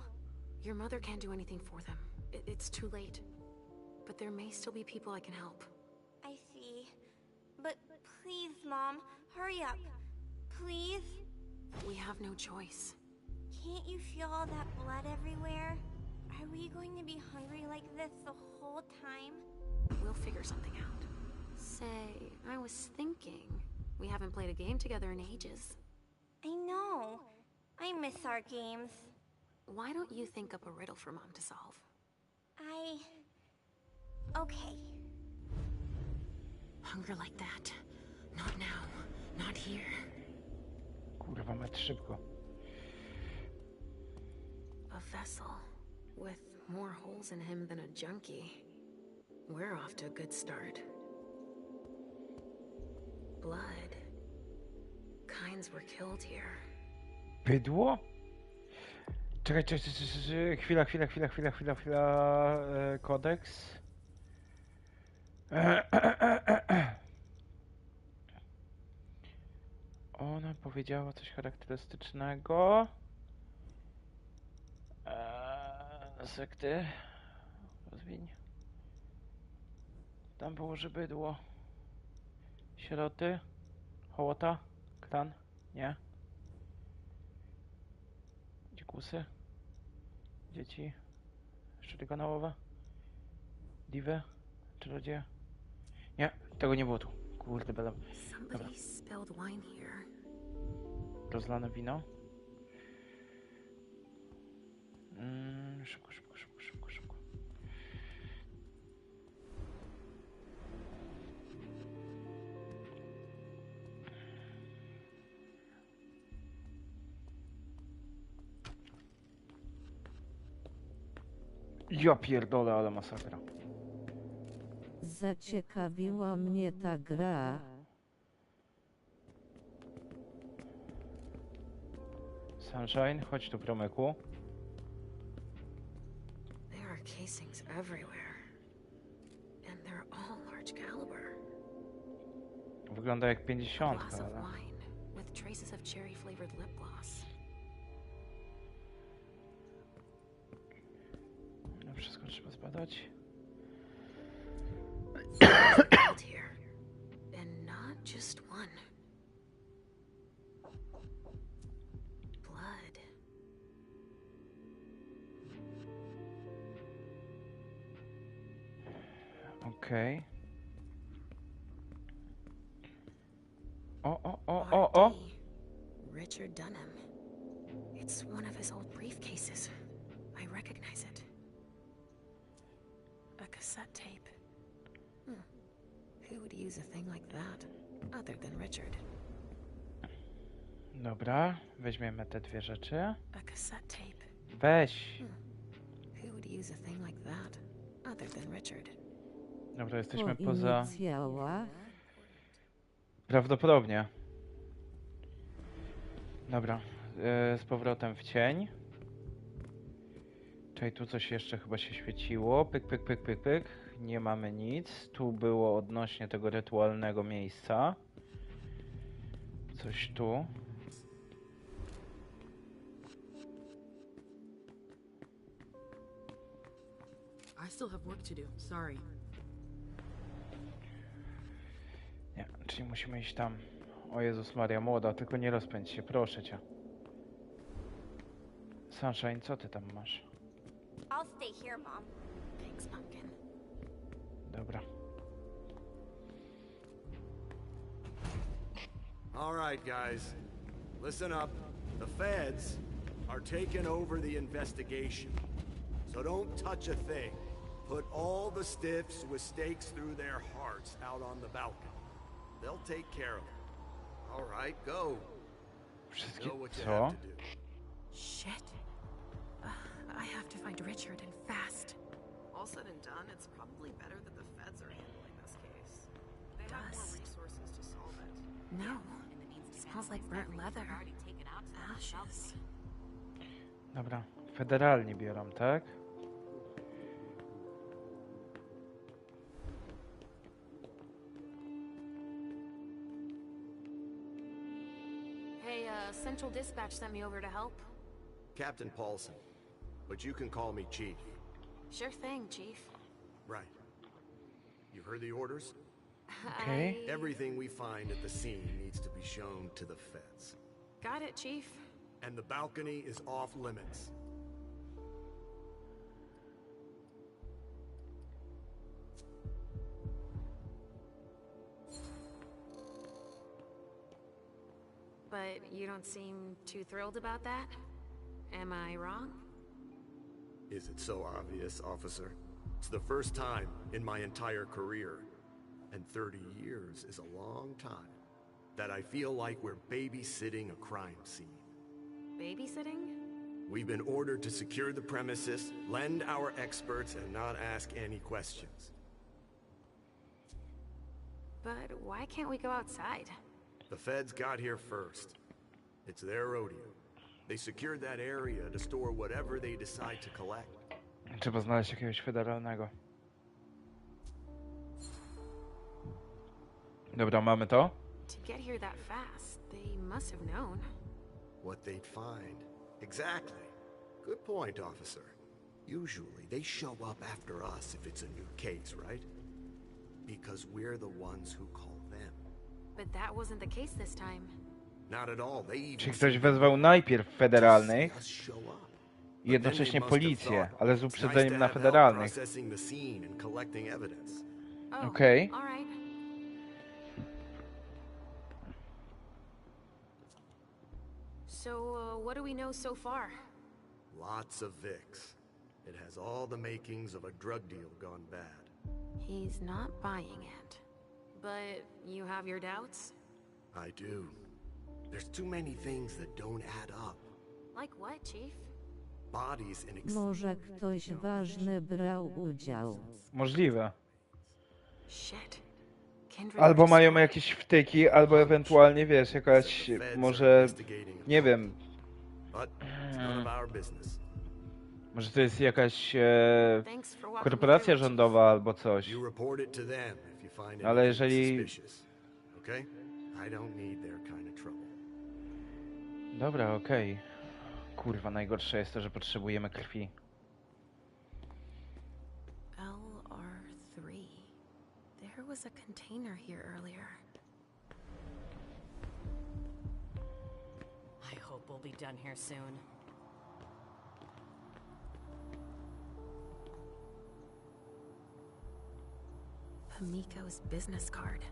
Your mother can't do anything for them. It's too late. But there may still be people I can help. I see. But please, Mom, hurry up. Please? We have no choice. Can't you feel all that blood everywhere? Are we going to be hungry like this the whole time? We'll figure something out. Say, I was thinking, we haven't played a game together in ages. I know. I miss our games. Why don't you think up a riddle for Mom to solve? Okay. Hunger like that. Not now. Not here. Kurwa, mać szybko. A vessel with more holes in him than a junkie. We're off to a good start. Blood. Kinds were killed here. Bydło? Czekaj, chwila. Kodeks. Ona powiedziała coś charakterystycznego. Sekty. Rozwiń. Tam było, że bydło. Sieroty. Hołota. Klan. Nie. Dzikusy. Dzieci. Szczury kanałowe. Diwy. Czarodzieje. Nie, tego nie było tu. Kurde, bela. Dobra. Spilled wine here. Rozlane wino. Szybko. Ja pierdolę, ale masakra. Zaciekawiła mnie ta gra. Sunshine, chodź tu, promyku. There are casings everywhere. And they're all large caliber. Wygląda jak 50, Glass of ale... wine with traces of cherry flavored lip gloss. No, wszystko trzeba zbadać. Here. And not just one. Blood. Okej. O! Richard Dunham. It's one of his old briefcases. I recognize it. A cassette tape. Who would use a thing like that, other than Richard? Dobra, weźmiemy te dwie rzeczy. A cassette tape. Weź. Who would use a thing like that, other than Richard? Dobra, jesteśmy poza... inicjałach? Prawdopodobnie. Dobra, z powrotem w cień. Czekaj, tu coś jeszcze chyba się świeciło. Pyk. Nie mamy nic. Tu było odnośnie tego rytualnego miejsca. Coś tu. I still have work to do. Sorry. Nie, czyli musimy iść tam. O Jezus Maria, młoda, tylko nie rozpędź się, proszę cię. Sunshine, co ty tam masz? I'll stay here, Mom. Thanks, Pumpkin. Dobra. All right, guys. Listen up. The feds are taking over the investigation. So don't touch a thing. Put all the stiffs with stakes through their hearts out on the balcony. They'll take care of it. All right, go. Know what you have to do. Shit. I have to find Richard and fast. All said and done, it's probably better that the feds are handling this case. They have more resources to solve it. No. Smells like burnt leather. Ashes. Dobra, federalni biorą, tak? Hey, Central Dispatch sent me over to help. Captain Paulson, but you can call me Chief. Sure thing, Chief. Right. You heard the orders? Okay. Everything we find at the scene needs to be shown to the feds. Got it, Chief. And the balcony is off limits. But you don't seem too thrilled about that? Am I wrong? Is it so obvious, officer? It's the first time in my entire career, and 30 years is a long time, that I feel like we're babysitting a crime scene. Babysitting? We've been ordered to secure the premises, lend our experts, and not ask any questions. But why can't we go outside? The feds got here first. It's their rodeo. They secured that area to store whatever they decide to collect. Trzeba znaleźć jakiegoś federalnego. Dobra, mamy to? To get here that fast, they must have known. What they'd find. Exactly. Good point, officer. Usually, they show up after us if it's a new case, right? Because we're the ones who call them. But that wasn't the case this time. Not at all. They even Czy ktoś wezwał najpierw federalnych show up. i jednocześnie policję, ale z uprzedzeniem na federalnych. Okej. So, what do we know so far? Lots of Vicks. It has all the makings of a drug deal gone bad. He's not buying it. But you have your doubts? I do. There's too many things that don't add up. Like what, Chief? Bodies in Może ktoś ważny brał udział. Możliwe. Shit. Albo mają jakieś wtyki, albo ewentualnie, wiesz, jakaś, może, nie wiem. Może to jest jakaś korporacja rządowa albo coś. Ale jeżeli... Dobra, okej. Kurwa, najgorsze jest to, że potrzebujemy krwi. LR3. There was a container here earlier. I hope we'll be done here soon. Pamiko's business card.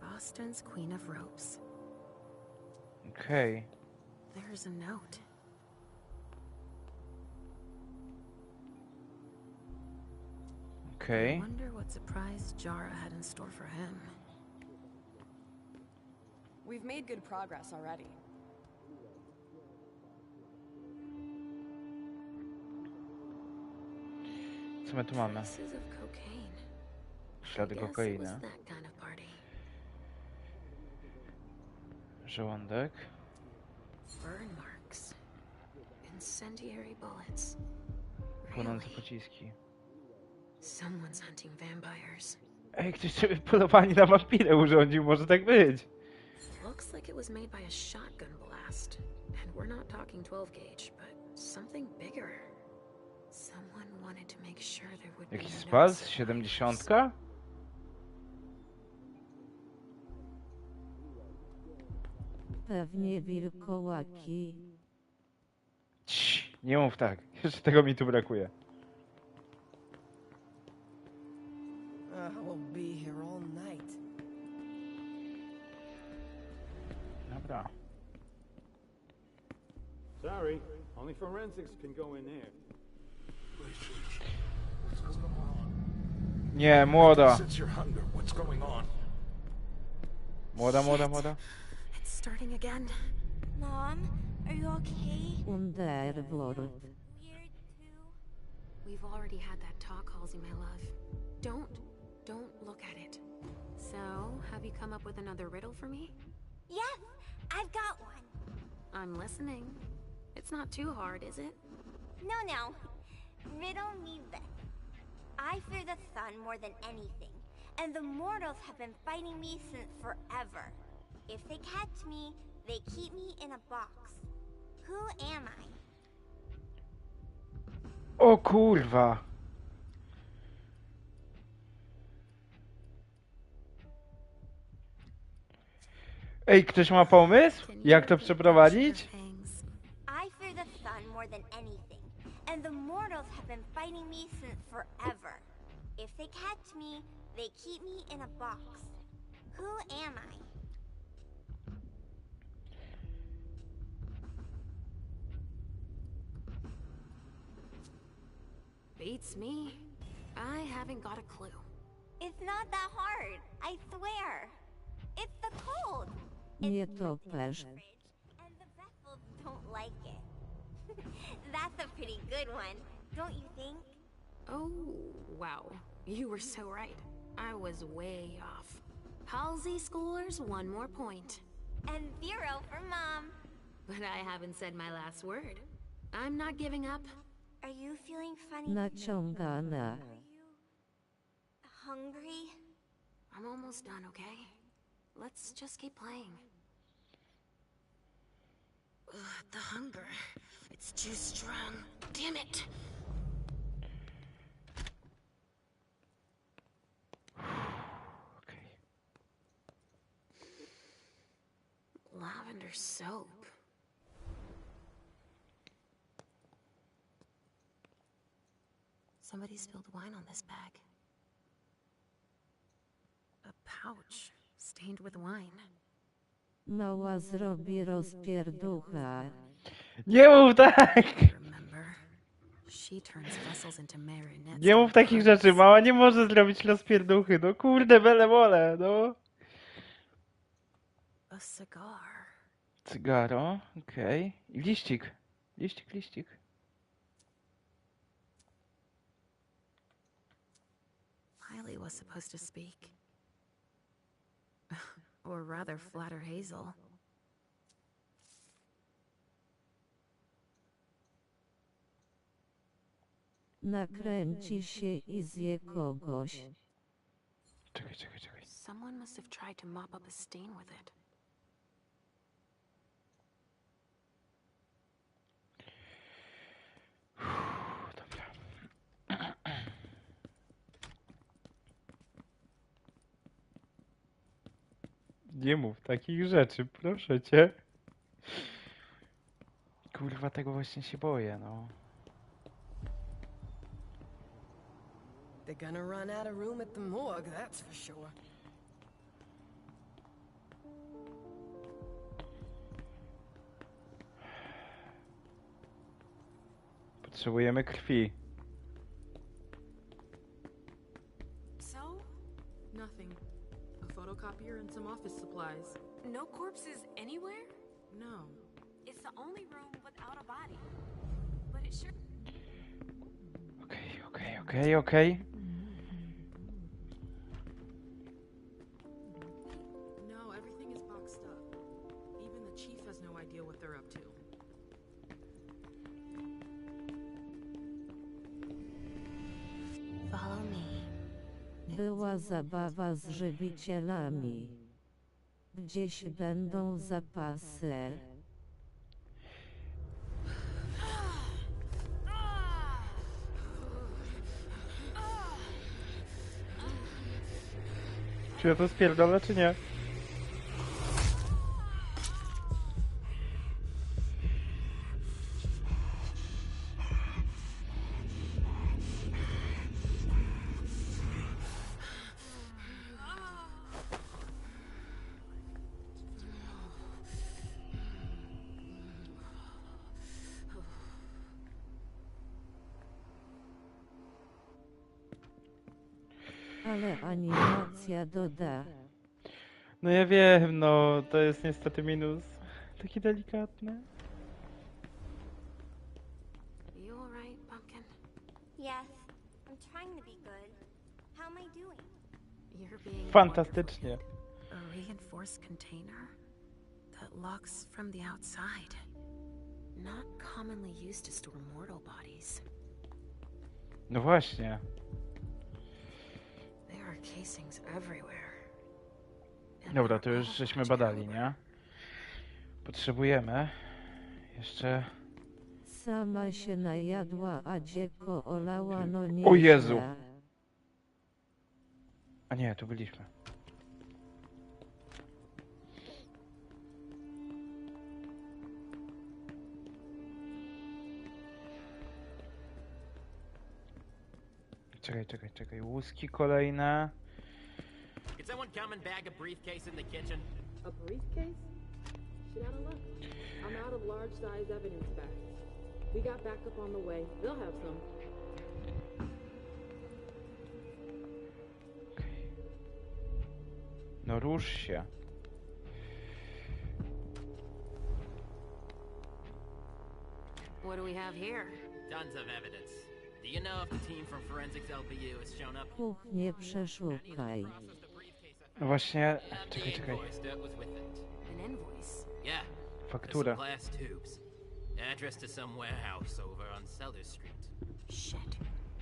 Boston's Queen of Ropes. Okay. There's a note. Okay. I wonder what surprise Jara had in store for him. We've made good progress already. Co my tu mamy? Traces of cocaine. Ślady I guess it kokainy. was that kind of party. Żołądek. Burn marks. Incendiary bullets. Płonące pociski. Someone's hunting vampires. Ej, ktoś sobie polowanie na wampirę urządził, może tak być. Looks like it was made by a shotgun blast. And we're not talking 12 gauge, but something bigger. Someone wanted to make sure there would be Jakiś no spaz? 70? Pewnie wilkołaki. Cii, nie mów tak. Jeszcze tego mi tu brakuje. We'll be here all night. Dobra. Sorry, only forensics can go in there. Nie, młoda. Sense your hunger. What's going on? Młoda. It's starting again. Mom, are you okay? Underworld. We've already had that talk, Halsey, my love. Don't look at it. So, have you come up with another riddle for me? Yes, I've got one. I'm listening. It's not too hard, is it? No. Riddle me this. I fear the sun more than anything, and the mortals have been fighting me since forever. If they catch me, they keep me in a box. Who am I? O kurwa. Ej, ktoś ma pomysł? Jak to przeprowadzić? I fear the sun more than anything, and the mortals have been fighting me since forever. If they catch me, they keep me in a box. Who am I? Beats me. I haven't got a clue. It's not that hard, I swear. It's the cold. Nie topesz. And the vessels don't like it. That's a pretty good one, don't you think? Oh, wow. You were so right. I was way off. Halsey schoolers, 1 more point. And 0 for Mom. But I haven't said my last word. I'm not giving up. Are you feeling funny? Naciągana. Hungry? I'm almost done, okay? Let's just keep playing. Ugh, the hunger. It's too strong. Damn it! Lavender soap. Somebody spilled wine on this bag. A pouch stained with wine. Mała zrobi rozpierducha. Nie mów tak! Remember, she turns vessels into marionettes. Nie mów takich rzeczy, mała nie może zrobić rozpierduchy. No kurde, bele mole, no. A cigar. Cygaro, okej. I liścik. Liścik. Miley was supposed to speak. Or rather, flatter Hazel. Nakręci się i zje kogoś. Czekaj. Someone must have tried to mop up a stain with it. Dobra. Nie mów takich rzeczy, proszę cię. Kurwa, tego właśnie się boję, no. They're gonna run out of room at the morgue, that's for sure. Potrzebujemy krwi. So? Nothing. A photocopier and some office supplies. No corpses anywhere? No. It's the only room without a body. But it sure... Okej. No, everything is boxed up. Even the chief has no idea what they're up to. Follow me. Była zabawa z żywicielami. Gdzieś będą zapasy. Czy ja to spierdolę, czy nie? Ale animacja doda. No ja wiem, no to jest niestety minus. Taki delikatny. You alright, Pumpkin? Yes, I'm trying to be good. How am I doing? You're being Fantastycznie. wonderful. A reinforced container that locks from the outside. Not commonly used to store mortal bodies. No właśnie. There are casings everywhere. Dobra, to już żeśmy badali, nie? Potrzebujemy jeszcze... Sama się najadła, a dziecko olała, no nie. O Jezu! A nie, tu byliśmy. Czekaj. Łuski kolejne. Can someone come and bag a briefcase in the kitchen? A briefcase? Shit out of luck. I'm out of large size evidence bags. We got backup on the way. They'll have some. No rusz się. What do we have here? Tons of evidence. Do you know if the team from Forensics LPU has shown up? Kuchnię przeszukaj. No właśnie, And the czekaj. invoice that was with it. An invoice? Yeah. Faktura. Some glass tubes. Address to some warehouse over on Sellers Street. Shit.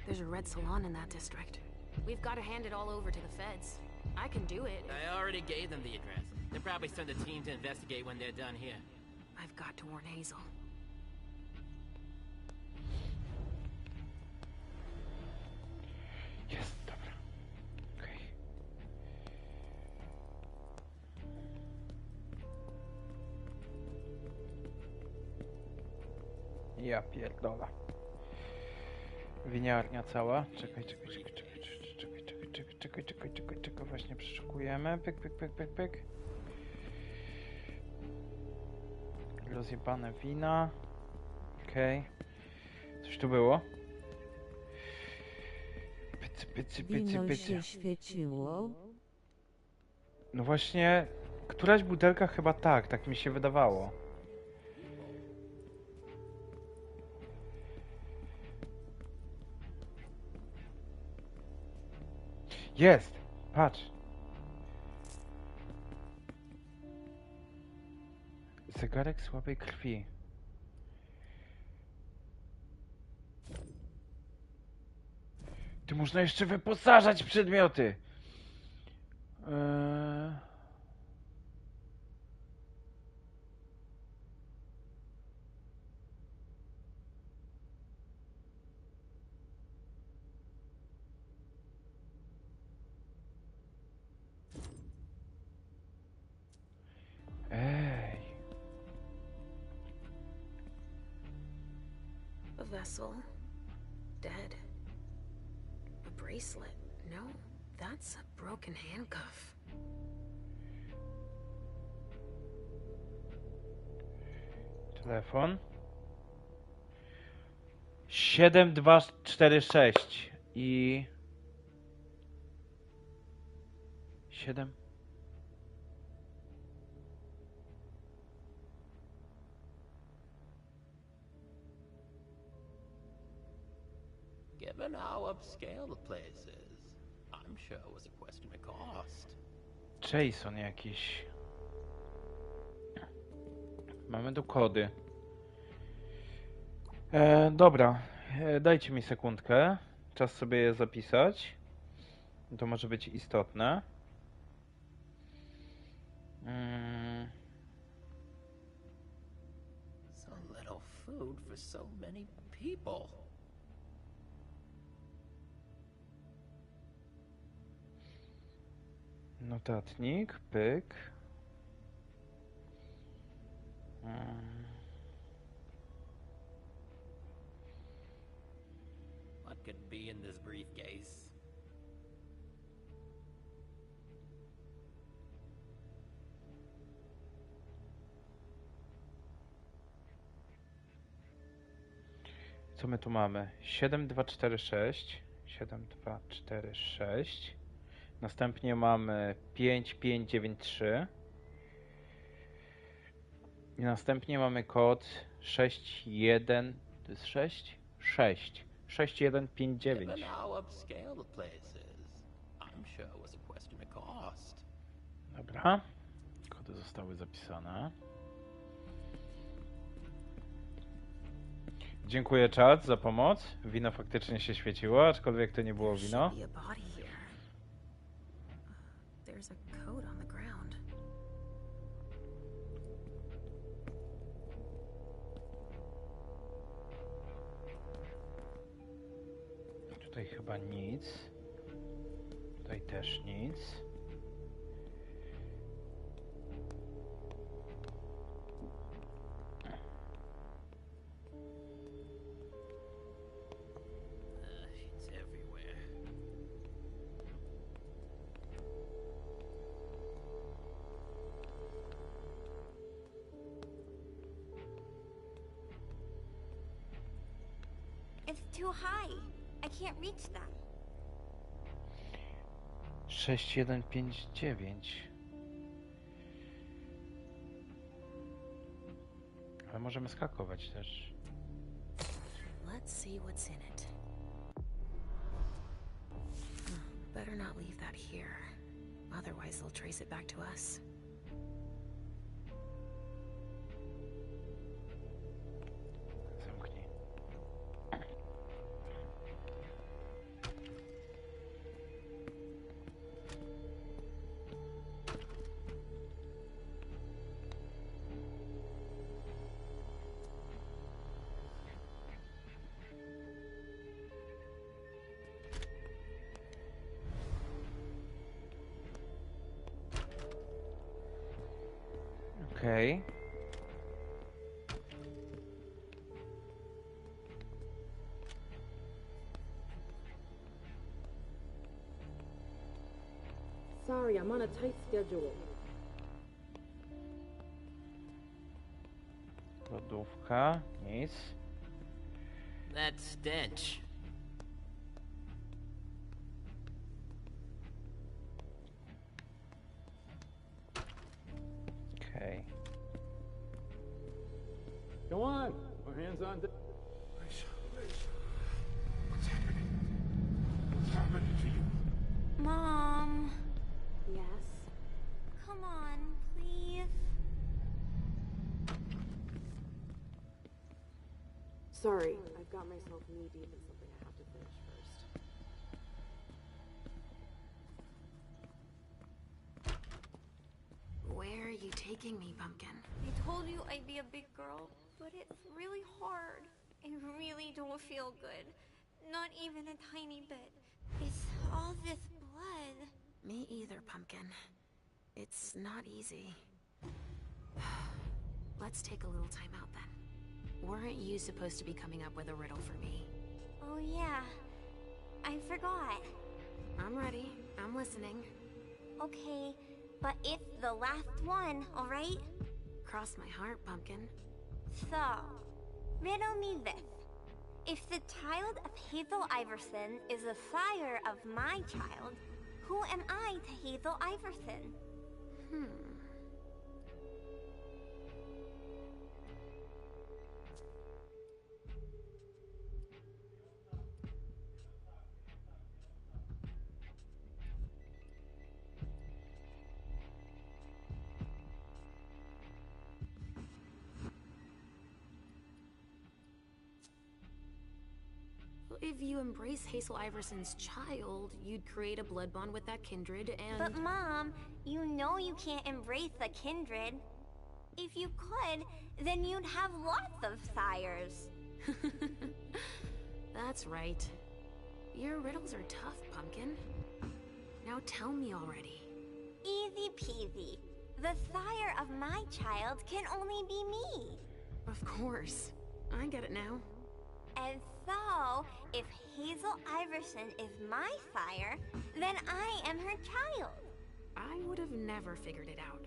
There's a red salon in that district. We've got to hand it all over to the feds. I can do it. I already gave them the address. They'll probably send a team to investigate when they're done here. I've got to warn Hazel. Jest, dobra. Okej. Ja pierdolę. Winiarnia cała. Czekaj. Właśnie przeszukujemy. Pyk. Rozjebane wina. Okej. Coś tu było? Wino się świeciło. No właśnie, któraś butelka chyba tak mi się wydawało. Jest! Patrz! Zegarek słabej krwi. Tu można jeszcze wyposażać przedmioty! Ej. A vessel. Dead. A bracelet. No, that's a broken handcuff. Telefon. 7246 i 7. Given how upscale the place is, I'm sure it was a question of cost. Jason jakiś. Mamy tu kody. Dobra, dajcie mi sekundkę. Czas sobie je zapisać. To może być istotne. So little food for so many people. Notatnik, pyk. What could be in this briefcase? Co my tu mamy? 7246. 7246. Następnie mamy 5593. I następnie mamy kod 61... To jest 6? 6. 6159. Given how upscale the place is, I'm sure it was a question of cost. Dobra. Kody zostały zapisane. Dziękuję, czat, za pomoc. Wino faktycznie się świeciło, aczkolwiek to nie było wino. Should be a body here. There's a coat on the ground. Tutaj chyba nic. Tutaj też nic. It's everywhere. It's too high. I can't reach them. 6159. Ale możemy skakować też. Let's see what's in it. Better not leave that here. Otherwise they'll trace it back to us. Zamknij. Okej. Sorry, I'm on a tight schedule. Lodówka, nic. That stench. Okej. Go on. Our hands on deck. What's happening? What's happening to you? Mom, Yes? come on, please. Sorry, I've got myself knee-deep in something I have to finish first. Where are you taking me, Pumpkin? I told you I'd be a big girl, but it's really hard. I really don't feel good. Not even a tiny bit. It's all this blood. Me either, Pumpkin. It's not easy. Let's take a little time out then. Weren't you supposed to be coming up with a riddle for me? Oh yeah, I forgot. I'm ready. I'm listening. Okay, but it's the last one, alright? Cross my heart, Pumpkin. So, riddle me this. If the child of Hazel Iverson is the sire of my child, who am I to Hazel Iverson? If you embrace Hazel Iverson's child, you'd create a blood bond with that kindred and... But Mom, you know you can't embrace the kindred. If you could, then you'd have lots of sires. That's right. Your riddles are tough, Pumpkin. Now tell me already. Easy peasy. The sire of my child can only be me. Of course. I get it now. And so, if Hazel Iverson is my sire, then I am her child. I would have never figured it out.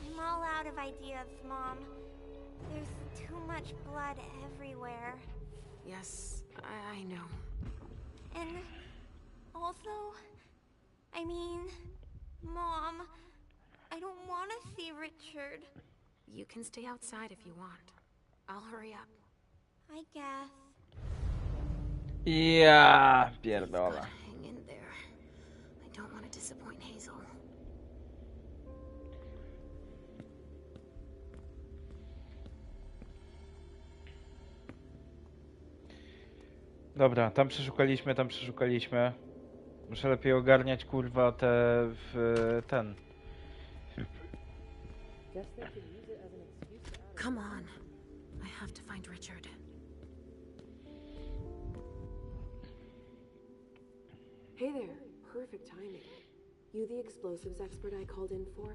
I'm all out of ideas, Mom. There's too much blood everywhere. Yes, I know. And also, I mean, Mom, I don't want to see Richard. You can stay outside if you want. I'll hurry up. I guess. Ja pierdolę. Hang in there. I don't want to disappoint Hazel. Dobra, tam przeszukaliśmy. Muszę lepiej ogarniać kurwa ten. Come on. I have to find Richard. Hey there. Perfect timing. You the explosives expert I called in for?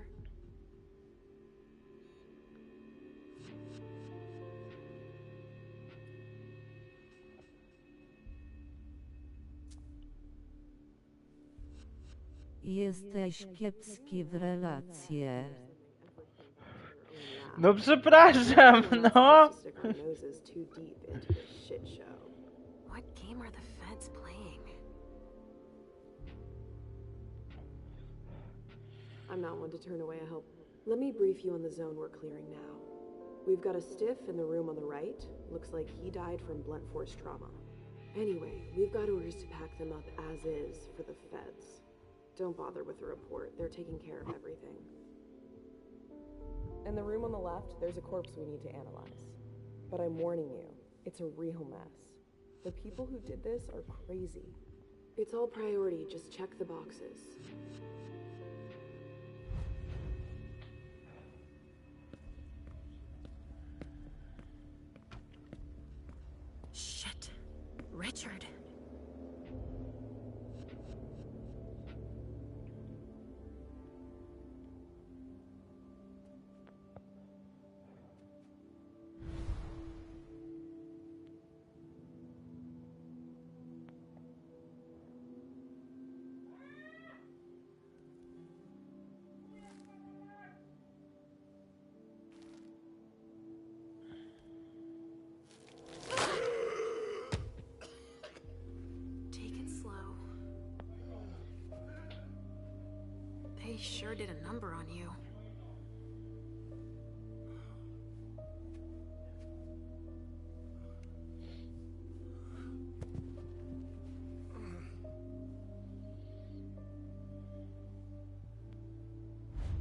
Jesteś kiepski w relacje. No przepraszam, no! What game are the feds playing? I'm not one to turn away a help. Let me brief you on the zone we're clearing now. We've got a stiff in the room on the right. Looks like he died from blunt force trauma. Anyway, we've got orders to pack them up as is for the feds. Don't bother with the report. They're taking care of everything. In the room on the left, there's a corpse we need to analyze. But I'm warning you, it's a real mess. The people who did this are crazy. It's all priority, just check the boxes. Shit. Richard. They sure did a number on you.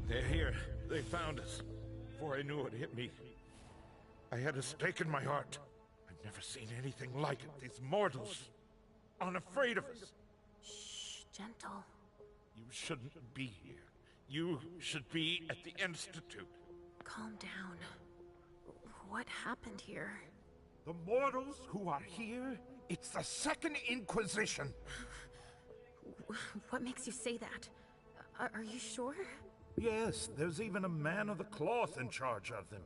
They're here. They found us. Before I knew it hit me, I had a stake in my heart. I've never seen anything like it. These mortals, unafraid of us. Shh, gentle. You shouldn't be here. You should be at the Institute. Calm down. What happened here? The mortals who are here, it's the Second Inquisition. What makes you say that? Are you sure? Yes, there's even a man of the cloth in charge of them.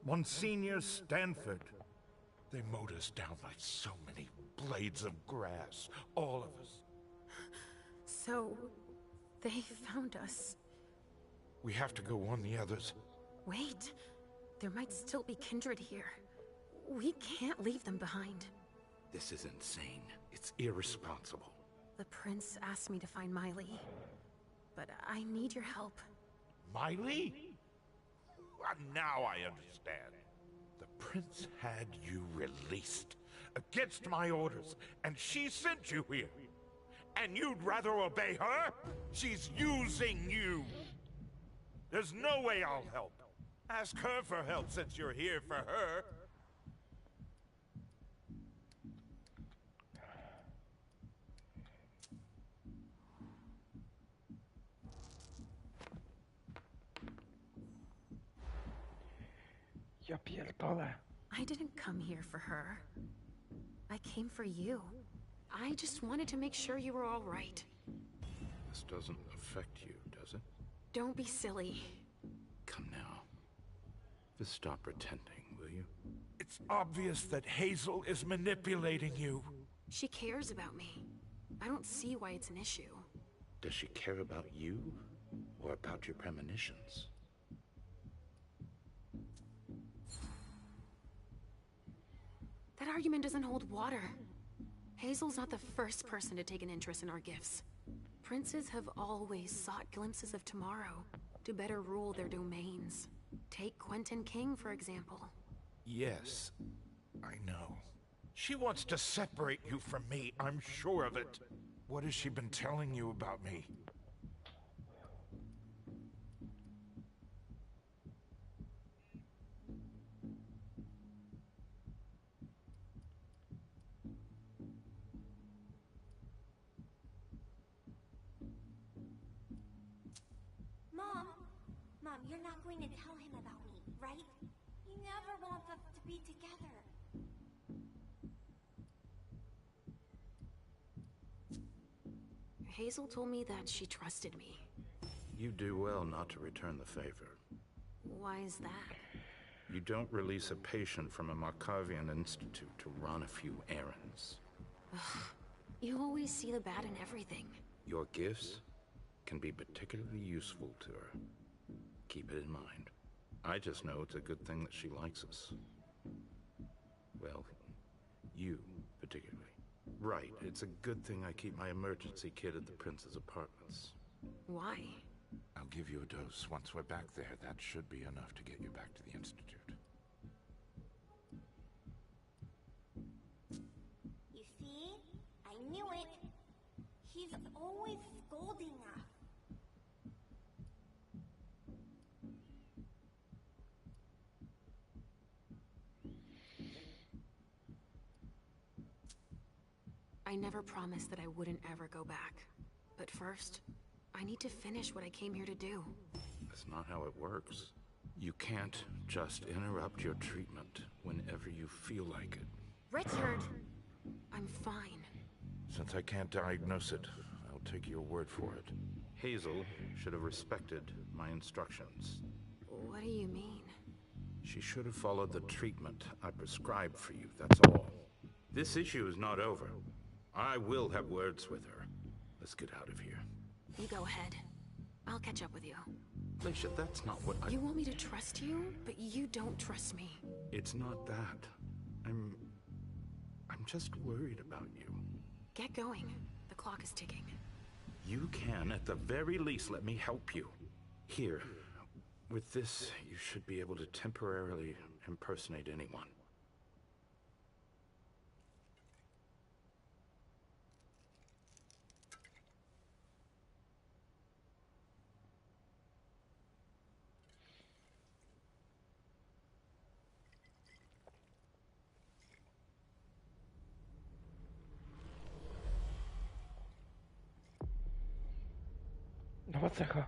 Monsignor Stanford. They mowed us down like so many blades of grass. All of us. So, they found us. We have to go warn the others. Wait. There might still be kindred here. We can't leave them behind. This is insane. It's irresponsible. The prince asked me to find Miley. But I need your help. Miley? Now I understand. The prince had you released against my orders, and she sent you here. And you'd rather obey her? She's using you. There's no way I'll help. Ask her for help since you're here for her. Ja pierdolę. I didn't come here for her. I came for you. I just wanted to make sure you were all right. This doesn't affect you, does it? Don't be silly. Come now. Just stop pretending, will you? It's obvious that Hazel is manipulating you. She cares about me. I don't see why it's an issue. Does she care about you or about your premonitions? That argument doesn't hold water. Hazel's not the first person to take an interest in our gifts. princes have always sought glimpses of tomorrow to better rule their domains. Take Quentin King, for example. Yes, I know. She wants to separate you from me, I'm sure of it. What has she been telling you about me? Mom, you're not going to tell him about me, right? He never wants us to be together. Hazel told me that she trusted me. You do well not to return the favor. Why is that? You don't release a patient from a Markovian institute to run a few errands. You always see the bad in everything. Your gifts can be particularly useful to her. Keep it in mind. I just know it's a good thing that she likes us. Well, you particularly. Right, it's a good thing I keep my emergency kit at the prince's apartments. Why? I'll give you a dose. Once we're back there, that should be enough to get you back to the Institute. You see? I knew it. He's always scolding us. I never promised that I wouldn't ever go back. But first, I need to finish what I came here to do. That's not how it works. You can't just interrupt your treatment whenever you feel like it. Richard! I'm fine. Since I can't diagnose it, I'll take your word for it. Hazel should have respected my instructions. What do you mean? She should have followed the treatment I prescribed for you, that's all. This issue is not over. I will have words with her. Let's get out of here. You go ahead. I'll catch up with you. Alicia, that's not what I... You want me to trust you, but you don't trust me. It's not that. I'm just worried about you. Get going. The clock is ticking. You can, at the very least, let me help you. Here, with this, you should be able to temporarily impersonate anyone. Nowa cecha.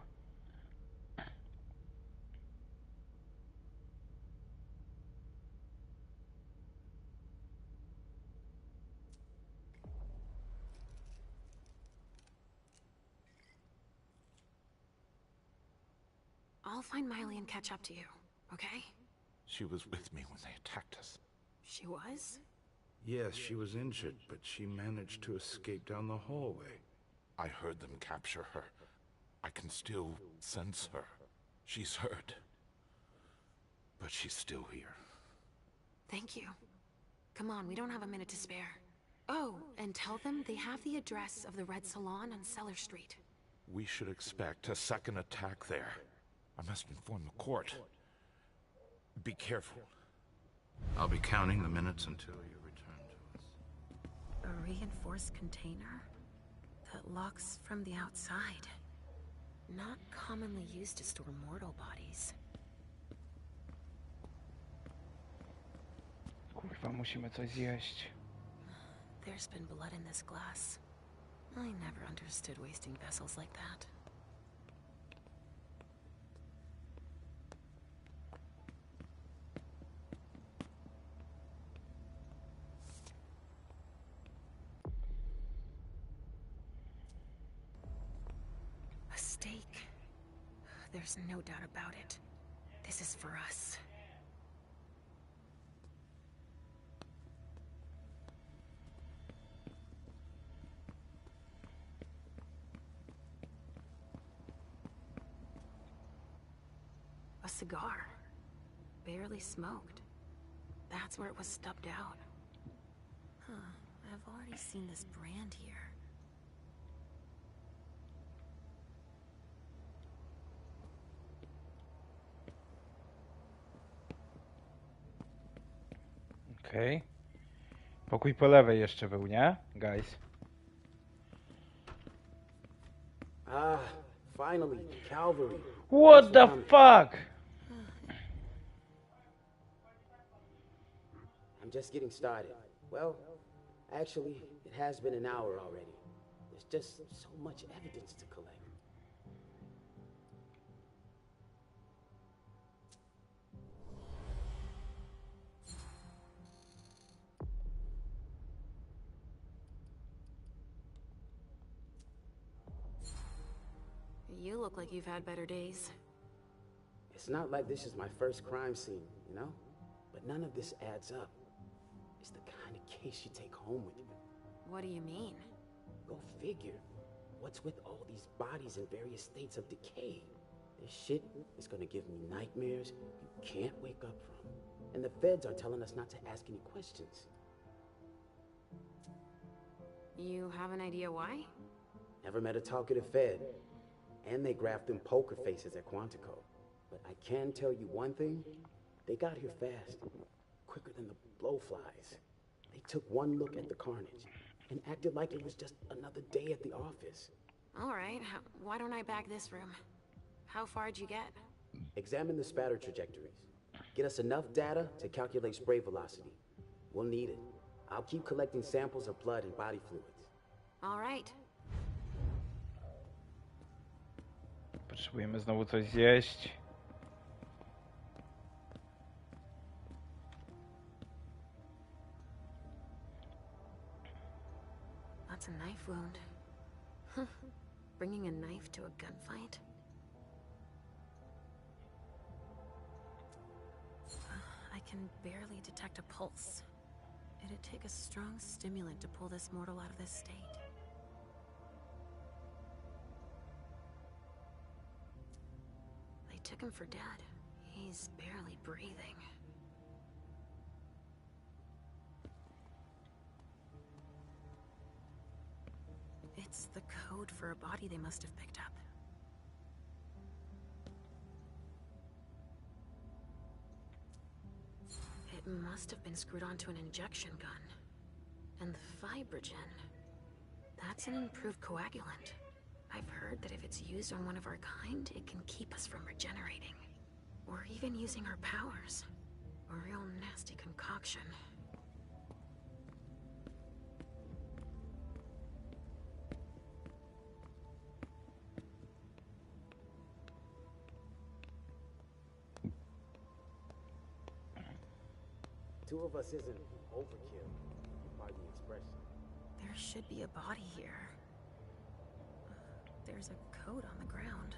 I'll find Miley and catch up to you, okay? She was with me when they attacked us. She was? Yes, she was injured, but she managed to escape down the hallway. I heard them capture her. I can still sense her. She's hurt. But she's still here. Thank you. Come on, we don't have a minute to spare. Oh, and tell them they have the address of the Red Salon on Cellar Street. We should expect a second attack there. I must inform the court. Be careful. I'll be counting the minutes until you return to us. A reinforced container that locks from the outside. Not commonly used to store mortal bodies. Kurwa, musimy coś zjeść. There's been blood in this glass. I never understood wasting vessels like that. A stake. There's no doubt about it. This is for us. A cigar. Barely smoked. That's where it was stubbed out. Huh, I've already seen this brand here. Okej. Pokój po lewej jeszcze był, nie? Guys. Ah, finally, Calvary. What the fuck? I'm just getting started. Well, actually, it has been an hour already. There's just so much evidence to collect. You look like you've had better days. It's not like this is my first crime scene, you know? But none of this adds up. It's the kind of case you take home with you. What do you mean? Go figure. What's with all these bodies in various states of decay? This shit is gonna give me nightmares you can't wake up from. And the feds are telling us not to ask any questions. You have an idea why? Never met a talkative fed. And they graphed them poker faces at Quantico. But I can tell you one thing. They got here fast. Quicker than the blowflies. They took one look at the carnage and acted like it was just another day at the office. All right, why don't I bag this room? How far'd you get? Examine the spatter trajectories. Get us enough data to calculate spray velocity. We'll need it. I'll keep collecting samples of blood and body fluids. All right. Potrzebujemy znowu coś zjeść. That's a knife wound. Bringing a knife to a gunfight? I can barely detect a pulse. It'd take a strong stimulant to pull this mortal out of this state. They took him for dead. He's barely breathing. It's the code for a body they must have picked up. It must have been screwed onto an injection gun. And the Fibrogen. That's an improved coagulant. I've heard that if it's used on one of our kind, it can keep us from regenerating. Or even using our powers. A real nasty concoction. Two of us isn't overkill. Pardon the expression. There should be a body here. There's a coat on the ground.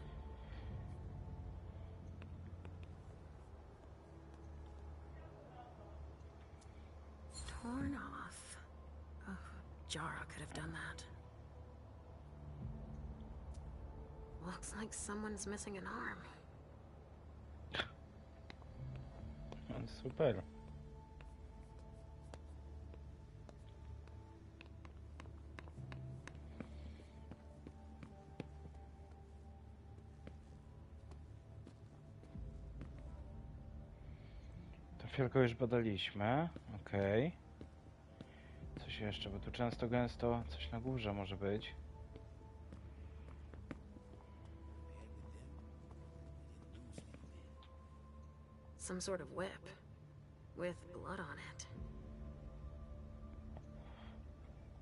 Torn off. Oh, Jara could have done that. Looks like someone's missing an arm. Super. To fiolko już badaliśmy. Okej. Coś jeszcze, bo tu często gęsto coś na górze może być. Some sort of whip. With blood on it.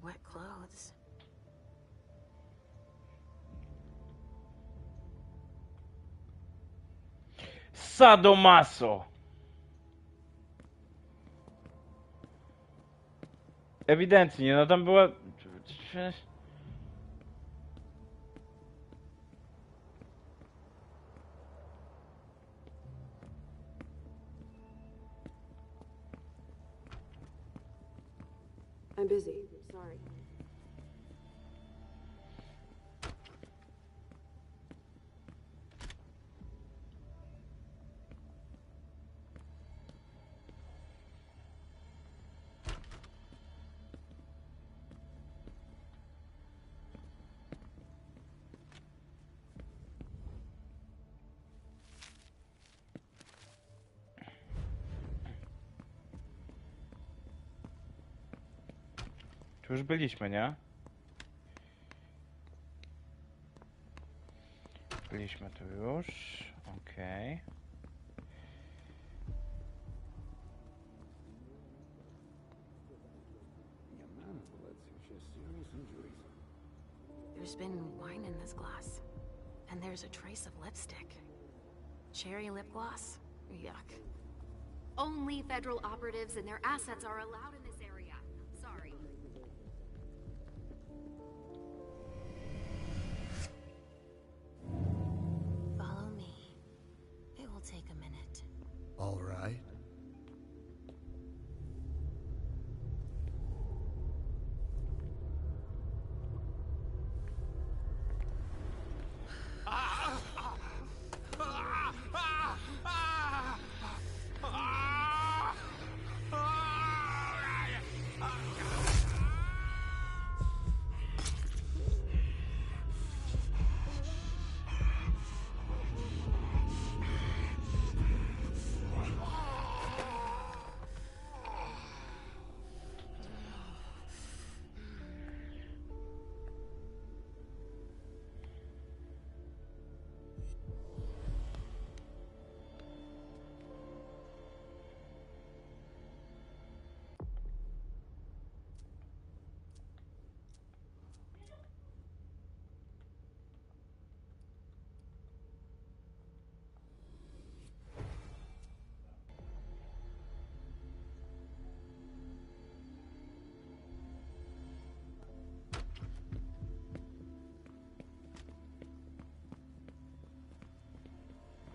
Wet clothes. Sadomaso! Ewidentnie, no tam była... I'm busy. Sorry. Tu już byliśmy, nie? Byliśmy tu już. Okej. There's been wine in this glass. And there's a trace of lipstick. Cherry lip gloss? Yuck. Only federal operatives and their assets are allowed in this area. Sorry. Follow me. It will take a minute. All right.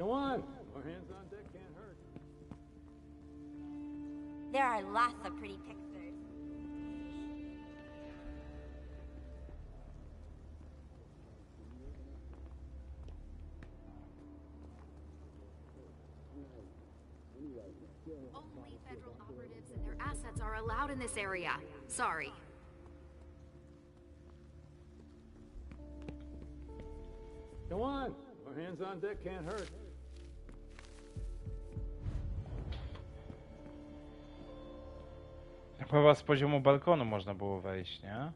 Go on. More hands on deck can't hurt. There are lots of pretty pictures. Only federal operatives and their assets are allowed in this area. Sorry. Go on. More hands on deck can't hurt. Chyba z poziomu balkonu można było wejść, nie?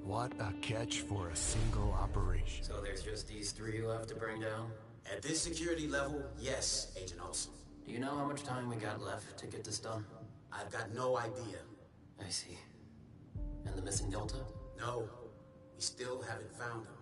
What a catch for a single operation. So there's just these three left to bring down? At this security level, yes, Agent Olson. Do you know how much time we got left to get this done? I've got no idea. I see. And the missing Delta? No, we still haven't found him.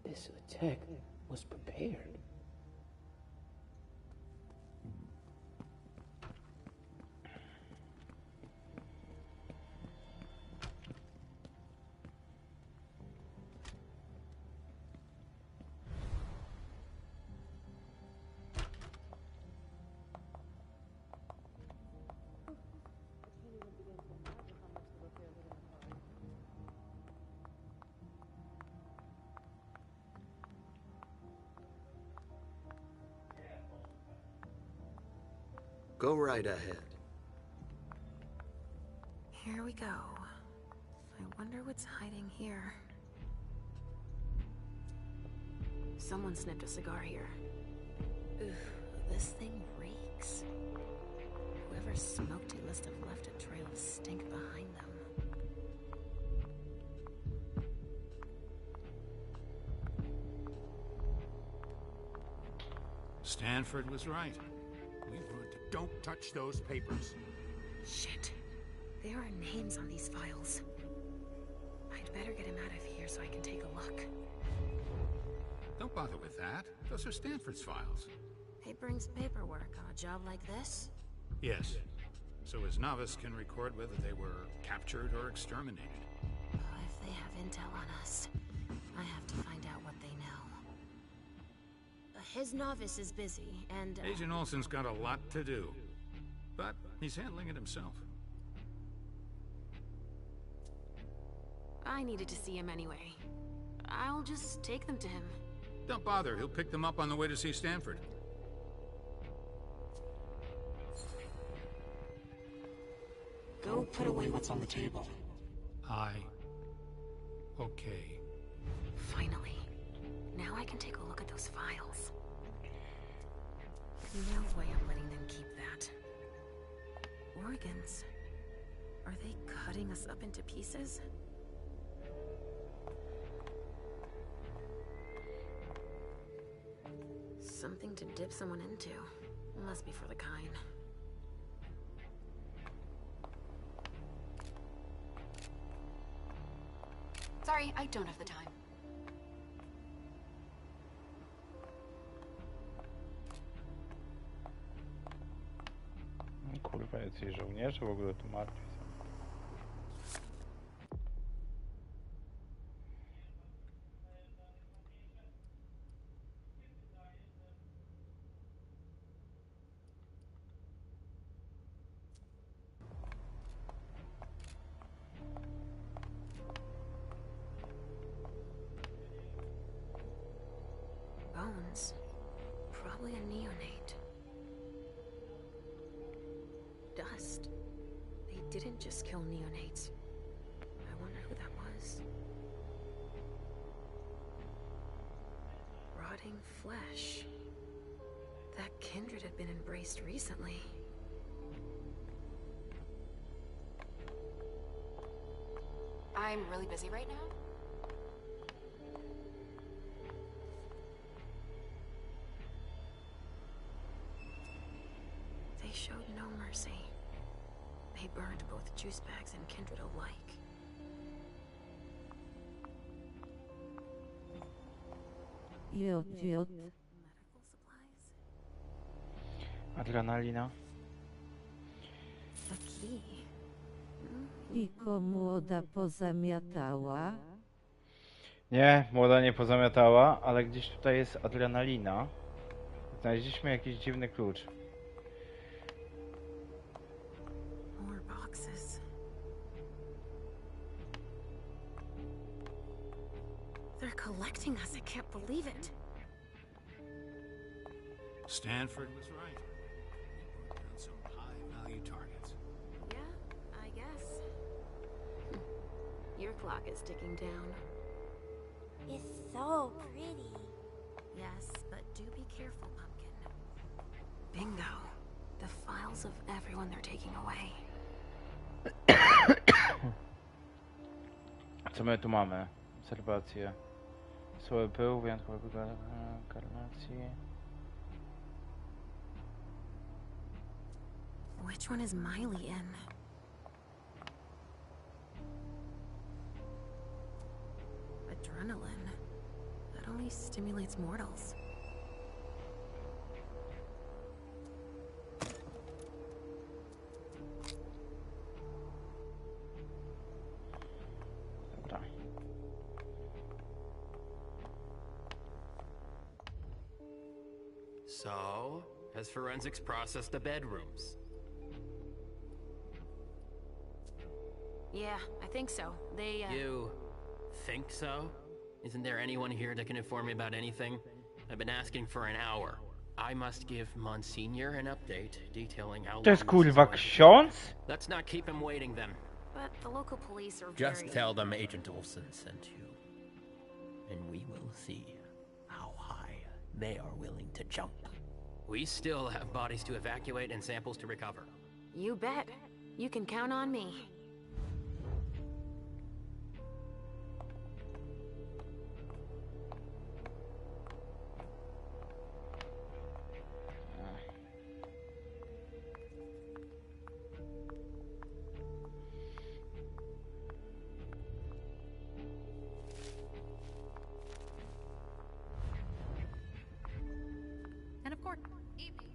This attack was prepared. Go right ahead. Here we go. I wonder what's hiding here. Someone snipped a cigar here. Ugh, this thing reeks. Whoever smoked it must have left a trail of stink behind them. Stanford was right. We learned to don't touch those papers. Shit. There are names on these files. I'd better get him out of here so I can take a look. Don't bother with that. Those are Stanford's files. It brings paperwork on a job like this? Yes. so his novice can record whether they were captured or exterminated. If they have intel on us, I have to find out what they know. His novice is busy, and... Agent Olsen's got a lot to do, but he's handling it himself. I needed to see him anyway. I'll just take them to him. Don't bother, he'll pick them up on the way to see Stanford. Go put away what's on the table. Okay. Finally. Now I can take a look at those files. No way I'm letting them keep that. Organs. Are they cutting us up into pieces? Something to dip someone into. Must be for the kind. Sorry, I don't have the time. Kurwa, jacyś żołnierze w ogóle tu martwi są. Bones. Probably a neonate. Dust. They didn't just kill neonates. I wonder who that was. Rotting flesh. That kindred had been embraced recently. I'm really busy right now. They showed no mercy. They burned both juice bags and kindred alike. Jod. Medical supplies? Adrenalina. A key. Iko młoda pozamiatała. Nie, młoda nie pozamiatała, ale gdzieś tutaj jest adrenalina. Znaleźliśmy jakiś dziwny klucz. More boxes. They're collecting us. I can't believe it. Stanford was right. We brought down some high-value targets. Yeah, I guess. Your clock is ticking down. It's so pretty. Yes, but do be careful, Pumpkin. Bingo. The files of everyone they're taking away. Co my tu mamy? Obserwacje. Słaby pył, wyjątkowy karnacji. Which one is Miley in? Adrenaline. That only stimulates mortals. Dobra. So, has forensics processed the bedrooms? Yeah, I think so. They, You think so? Isn't there anyone here that can inform me about anything? I've been asking for an hour. I must give Monsignor an update detailing how To jest long this is kurwa going to ksiądz? take. Let's not keep him waiting then. But the local police are Just very... tell them Agent Olsen sent you. And we will see how high they are willing to jump. We still have bodies to evacuate and samples to recover. You bet. You can count on me. And of course, evening.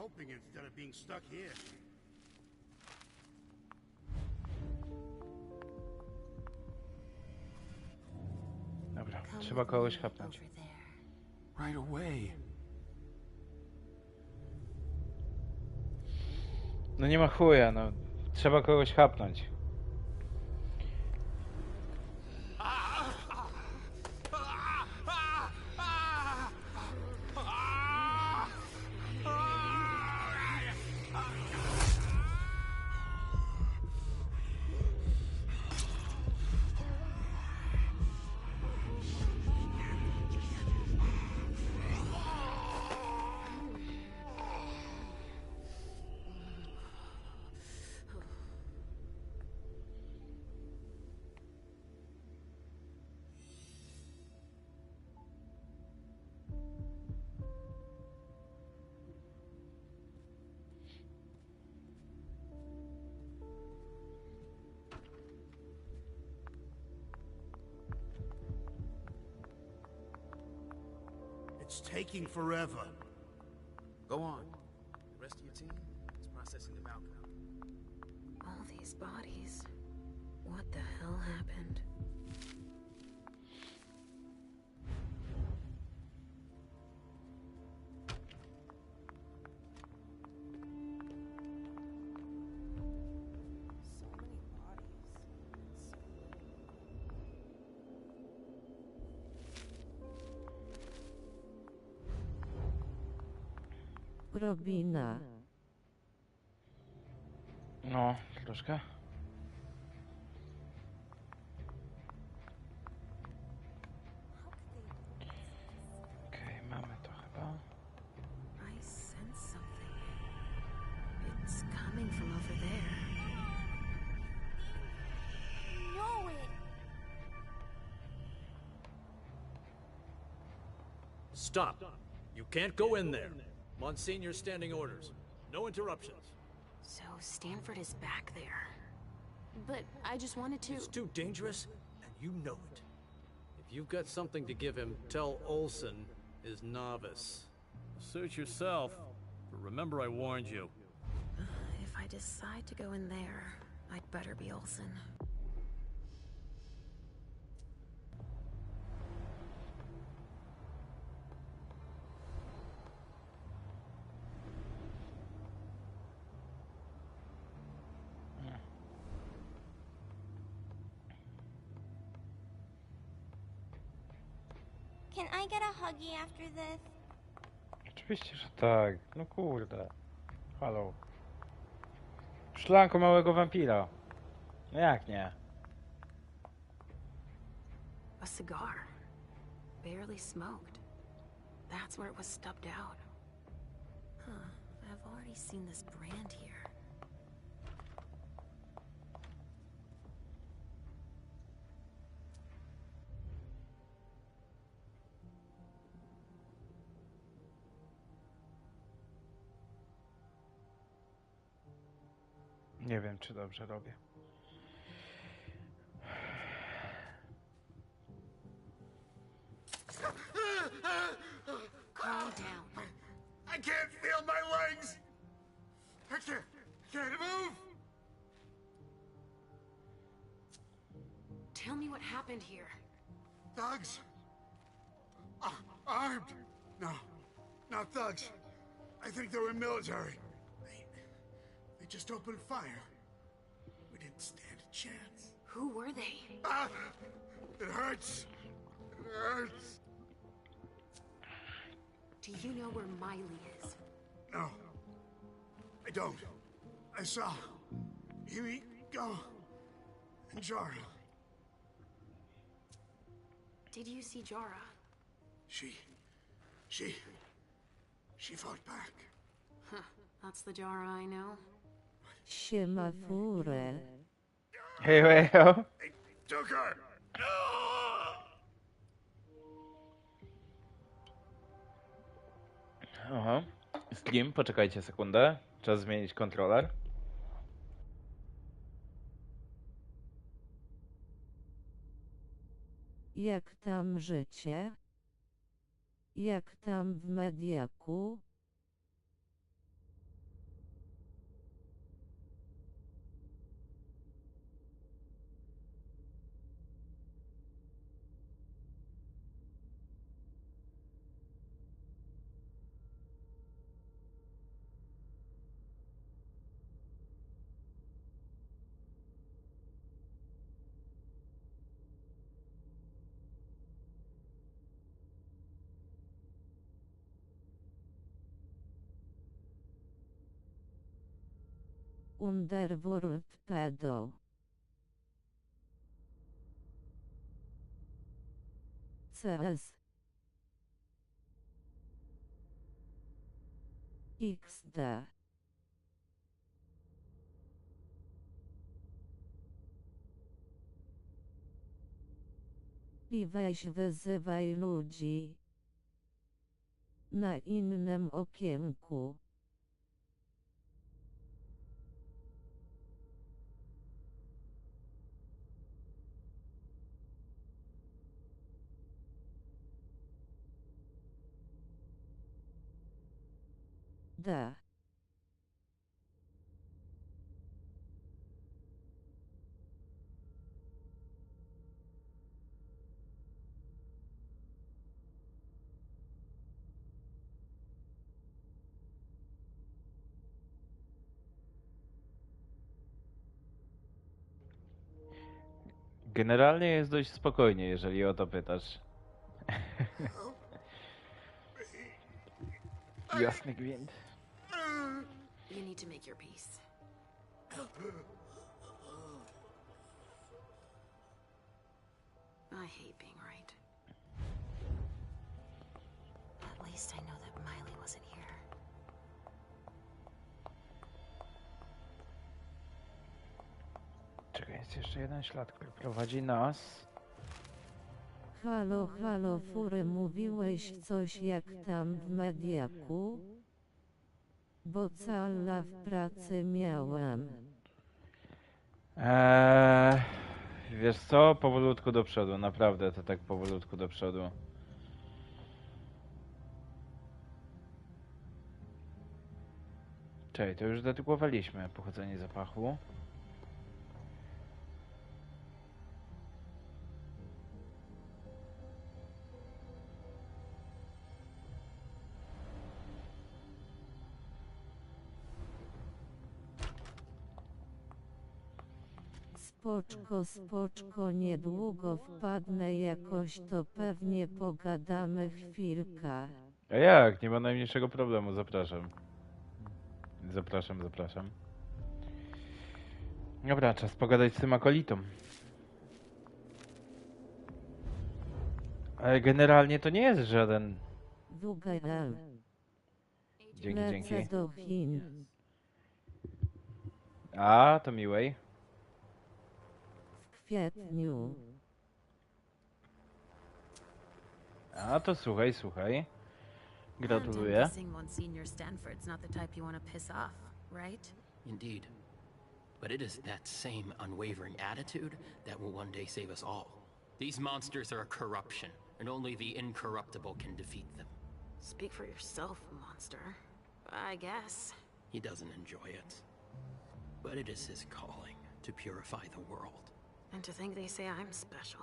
helping instead of being stuck here. Dobra, trzeba kogoś chapnąć. Right away. No nie ma chuja, no. Trzeba kogoś chapnąć. It's taking forever. Go on. The rest of your team is processing them out now. All these bodies. What the hell happened? Robina. No, troszkę. Okej, mamy to chyba. I sense something. It's coming from over there. Know it. Stop. You can't go in there. Monsignor's standing orders. No interruptions. So Stanford is back there. But I just wanted to... It's too dangerous, and you know it. If you've got something to give him, tell Olson is novice. Suit yourself, but remember I warned you. If I decide to go in there, I'd better be Olson. Can I get a huggy after this? Oczywiście, że tak. No kurde. Halo. Szklanko małego wampira. No jak nie? A cigar. Barely smoked. That's where it was stubbed out. Huh. I've already seen this brand here. Nie wiem, czy dobrze robię. Calm down. I can't feel my legs. I can't move. Tell me what happened here. Thugs? Armed? No, not thugs. I think they were military. They just opened fire. We didn't stand a chance. Who were they? It hurts. It hurts. Do you know where Miley is? No, I don't. I saw Huey go and Jara. Did you see Jara? She fought back. Huh. That's the Jara I know. Siema furę. Hej, hej, ho. Took her. Aha. Z kim? Poczekajcie sekundę. Czas zmienić kontroler. Jak tam życie? Jak tam w Mediaku? Underworld pedo. CS. XD. I weź wyzywaj ludzi. Na innym okienku. D. Generalnie jest dość spokojnie, jeżeli o to pytasz. Jasny gwint. You need to make your peace. I hate being right. At least I know that Miley wasn't here. Czekaj, jest jeszcze jeden ślad, który prowadzi nas. Halo, halo, fury, mówiłeś coś jak tam w mediaku? Bo cała w pracy miałem. Wiesz co? Powolutku do przodu, naprawdę to tak powolutku do przodu. Czekaj, to już dedykowaliśmy pochodzenie zapachu. Spoczko, spoczko, niedługo wpadnę jakoś, to pewnie pogadamy chwilkę. A jak? Nie ma najmniejszego problemu, zapraszam. Zapraszam. Dobra, czas pogadać z tym akolitą. Ale generalnie to nie jest żaden... WGL. Dzięki. Lecę do Chin. A, to miłej. W kwietniu. A, to słuchaj. Gratuluję. And I'm guessing Monsignor Stanford's not the type you want to piss off, right? Indeed. But it is that same unwavering attitude that will one day save us all. These monsters are a corruption, and only the incorruptible can defeat them. Speak for yourself, monster. I guess. He doesn't enjoy it. But it is his calling to purify the world. And to think they say I'm special.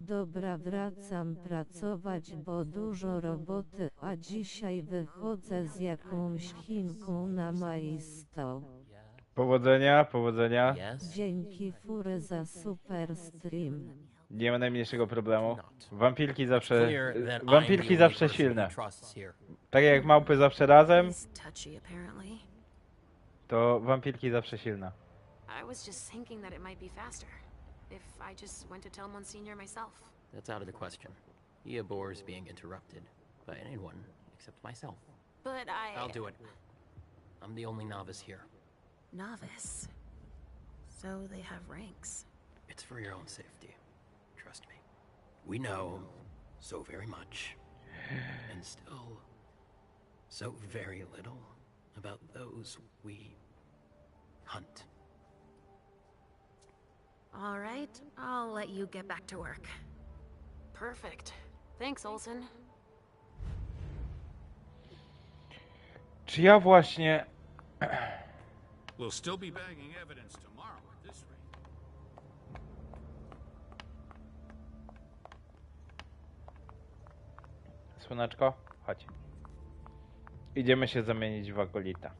Dobra, wracam pracować, bo dużo roboty, a dzisiaj wychodzę z jakąś Chinką na maisto. Powodzenia. Dzięki fury za super stream. Nie ma najmniejszego problemu. Wampirki zawsze silne. Tak jak małpy zawsze razem, to wampirki zawsze silne. I was just thinking that it might be faster if I just went to tell Monsignor myself. That's out of the question. He abhors being interrupted by anyone except myself. But I'll do it. I'm the only novice here. Novice? So they have ranks. It's for your own safety. Trust me. We know so very much, and still so very little about those we hunt. All right, I'll let you get back to work. Perfect. Thanks, Olsen. Czy ja właśnie... We'll still be bagging evidence tomorrow at this rate. Słoneczko, chodź. Idziemy się zamienić w akolita.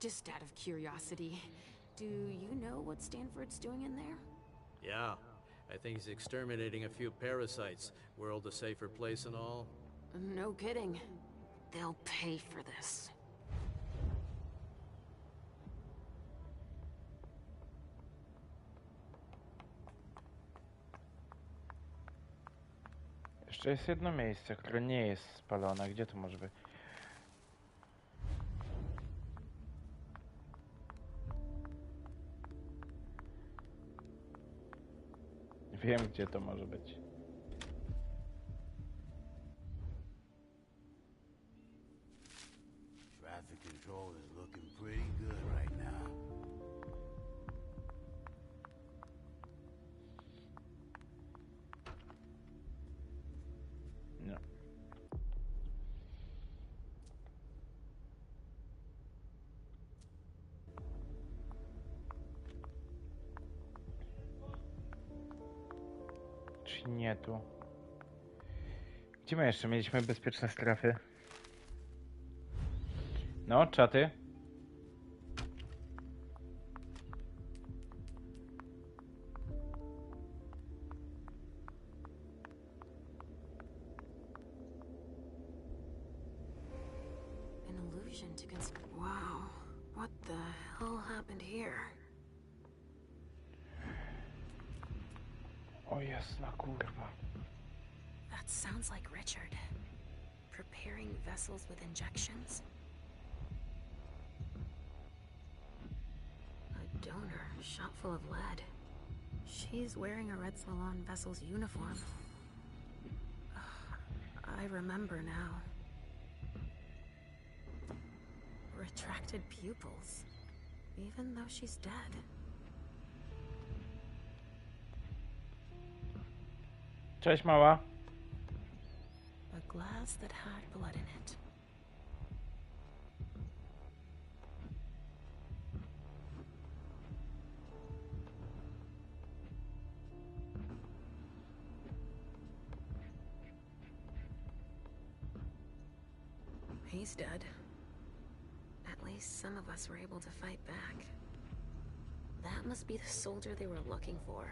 Just out of curiosity, Do you know what Stanford's doing in there? Yeah, I think he's exterminating a few parasites. World a safer place and all. No kidding. They'll pay for this. Jeszcze jest jedno miejsce, które nie jest spalone. Gdzie to może być? Wiem, gdzie to może być. Traffic control is looking pretty good right now. No. Czyli nie tu. Gdzie my jeszcze mieliśmy bezpieczne strefy? No, czaty. An illusion to Wow. What the hell happened here? O jasna kurwa. That sounds like Richard. Preparing vessels with injections? A donor, shot full of lead. She's wearing a Red Salon vessel's uniform. I remember now. Retracted pupils. Even though she's dead. Cześć mała. A glass that had blood in it. He's dead. At least some of us were able to fight back. That must be the soldier they were looking for.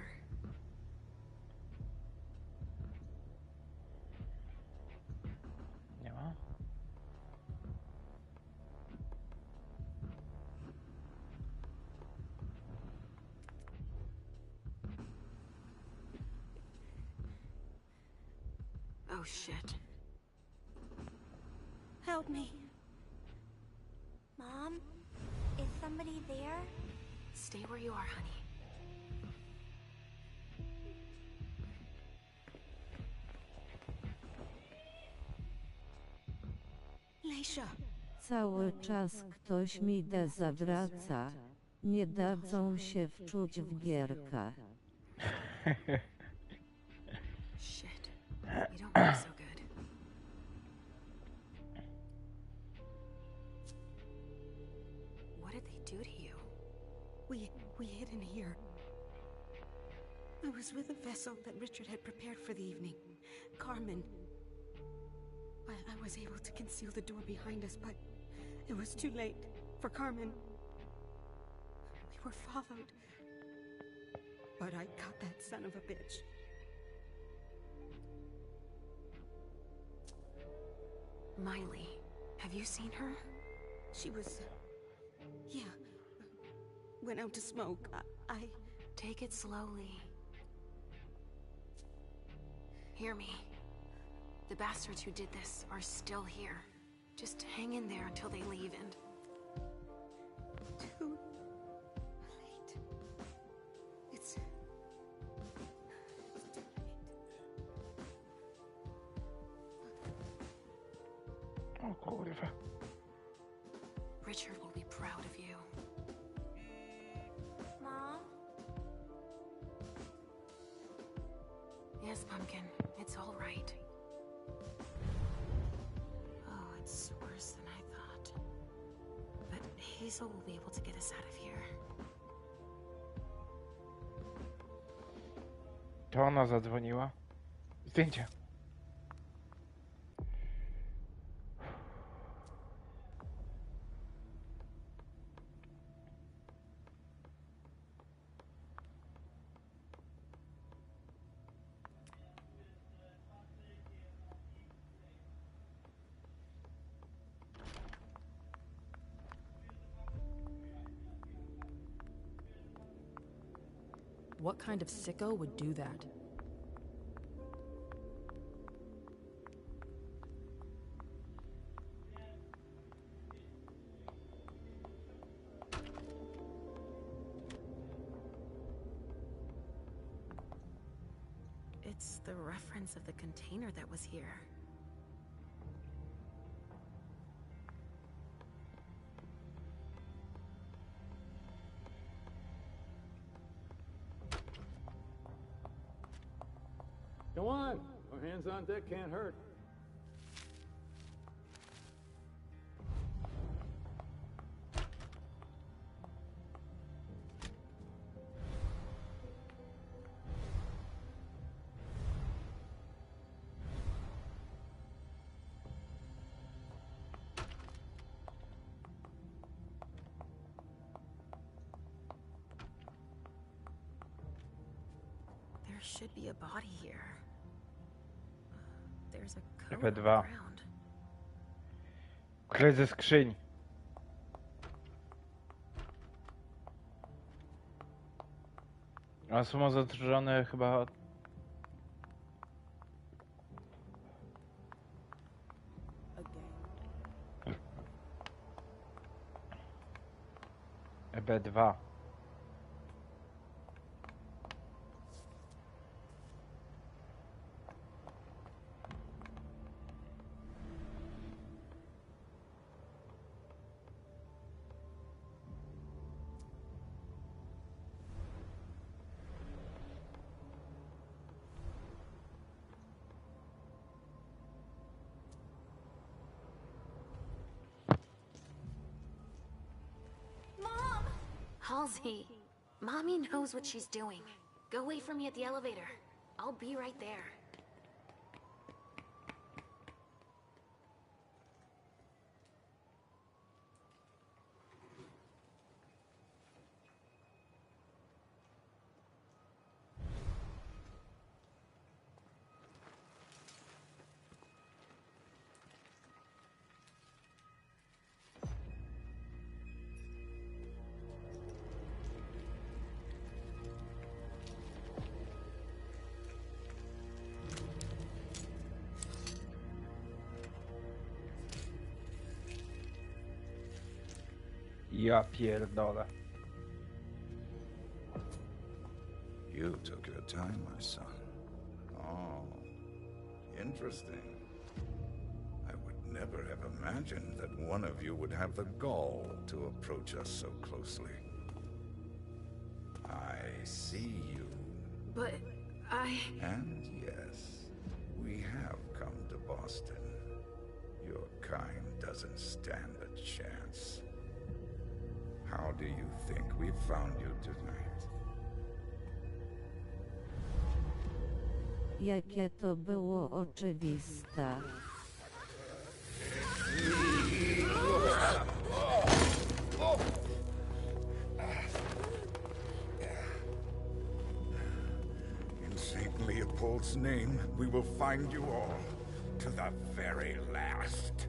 Nie ma? Oh shit. Help me. Mom? Is somebody there? Stay where you are, honey. Leisha. Cały czas ktoś mi zawraca. Nie dadzą się wczuć w gierkę. Shit. You don't look so good. What did they do to you? We hid in here. I was with a vessel that Richard had prepared for the evening. Carmen. I was able to conceal the door behind us, but it was too late for Carmen. We were followed. But I caught that son of a bitch. Miley, have you seen her? She was... yeah. Went out to smoke. I... Take it slowly. Hear me. The bastards who did this are still here. Just hang in there until they leave and... Too late. It's... O kurwa. Richard will be proud of you. Mom? Yes, Pumpkin. It's all right. Oh, it's worse than I thought. But Hazel will be able to get us out of here. To ona zadzwoniła. Zdjęcie. what kind of sicko would do that? It's the reference of the container that was here. Go on. No hands on deck can't hurt. There should be a body here. There's a coat on the EP2. ground. Kryj ze skrzyń. A są zatrudnione chyba... EP2. Halsey, Mommy knows what she's doing. Go wait for me at the elevator. I'll be right there. Ja pierdolę. You took your time, my son. Oh, interesting. I would never have imagined that one of you would have the gall to approach us so closely. I see you. But And yes, we have come to Boston. Your kind doesn't stand a chance. How do you think we found you tonight? Jakie to było oczywiste. In St. Leopold's name, we will find you all, to the very last.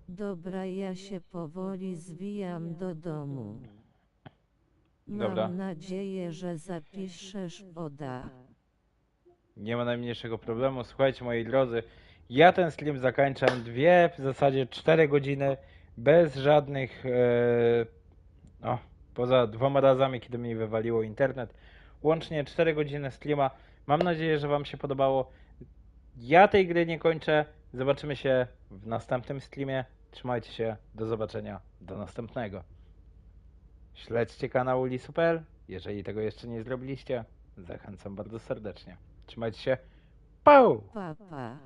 Dobra, ja się powoli zwijam do domu. Dobra. Mam nadzieję, że zapiszesz Oda. Nie ma najmniejszego problemu. Słuchajcie, moi drodzy, ja ten stream zakończam w zasadzie 4 godziny bez żadnych poza 2 razami, kiedy mi wywaliło internet. Łącznie 4 godziny streama. Mam nadzieję, że wam się podobało. Ja tej gry nie kończę. Zobaczymy się w następnym streamie. Trzymajcie się, do zobaczenia, do następnego. Śledźcie kanał Lisu.pl, jeżeli tego jeszcze nie zrobiliście. Zachęcam bardzo serdecznie. Trzymajcie się. Pau! Pa, pa.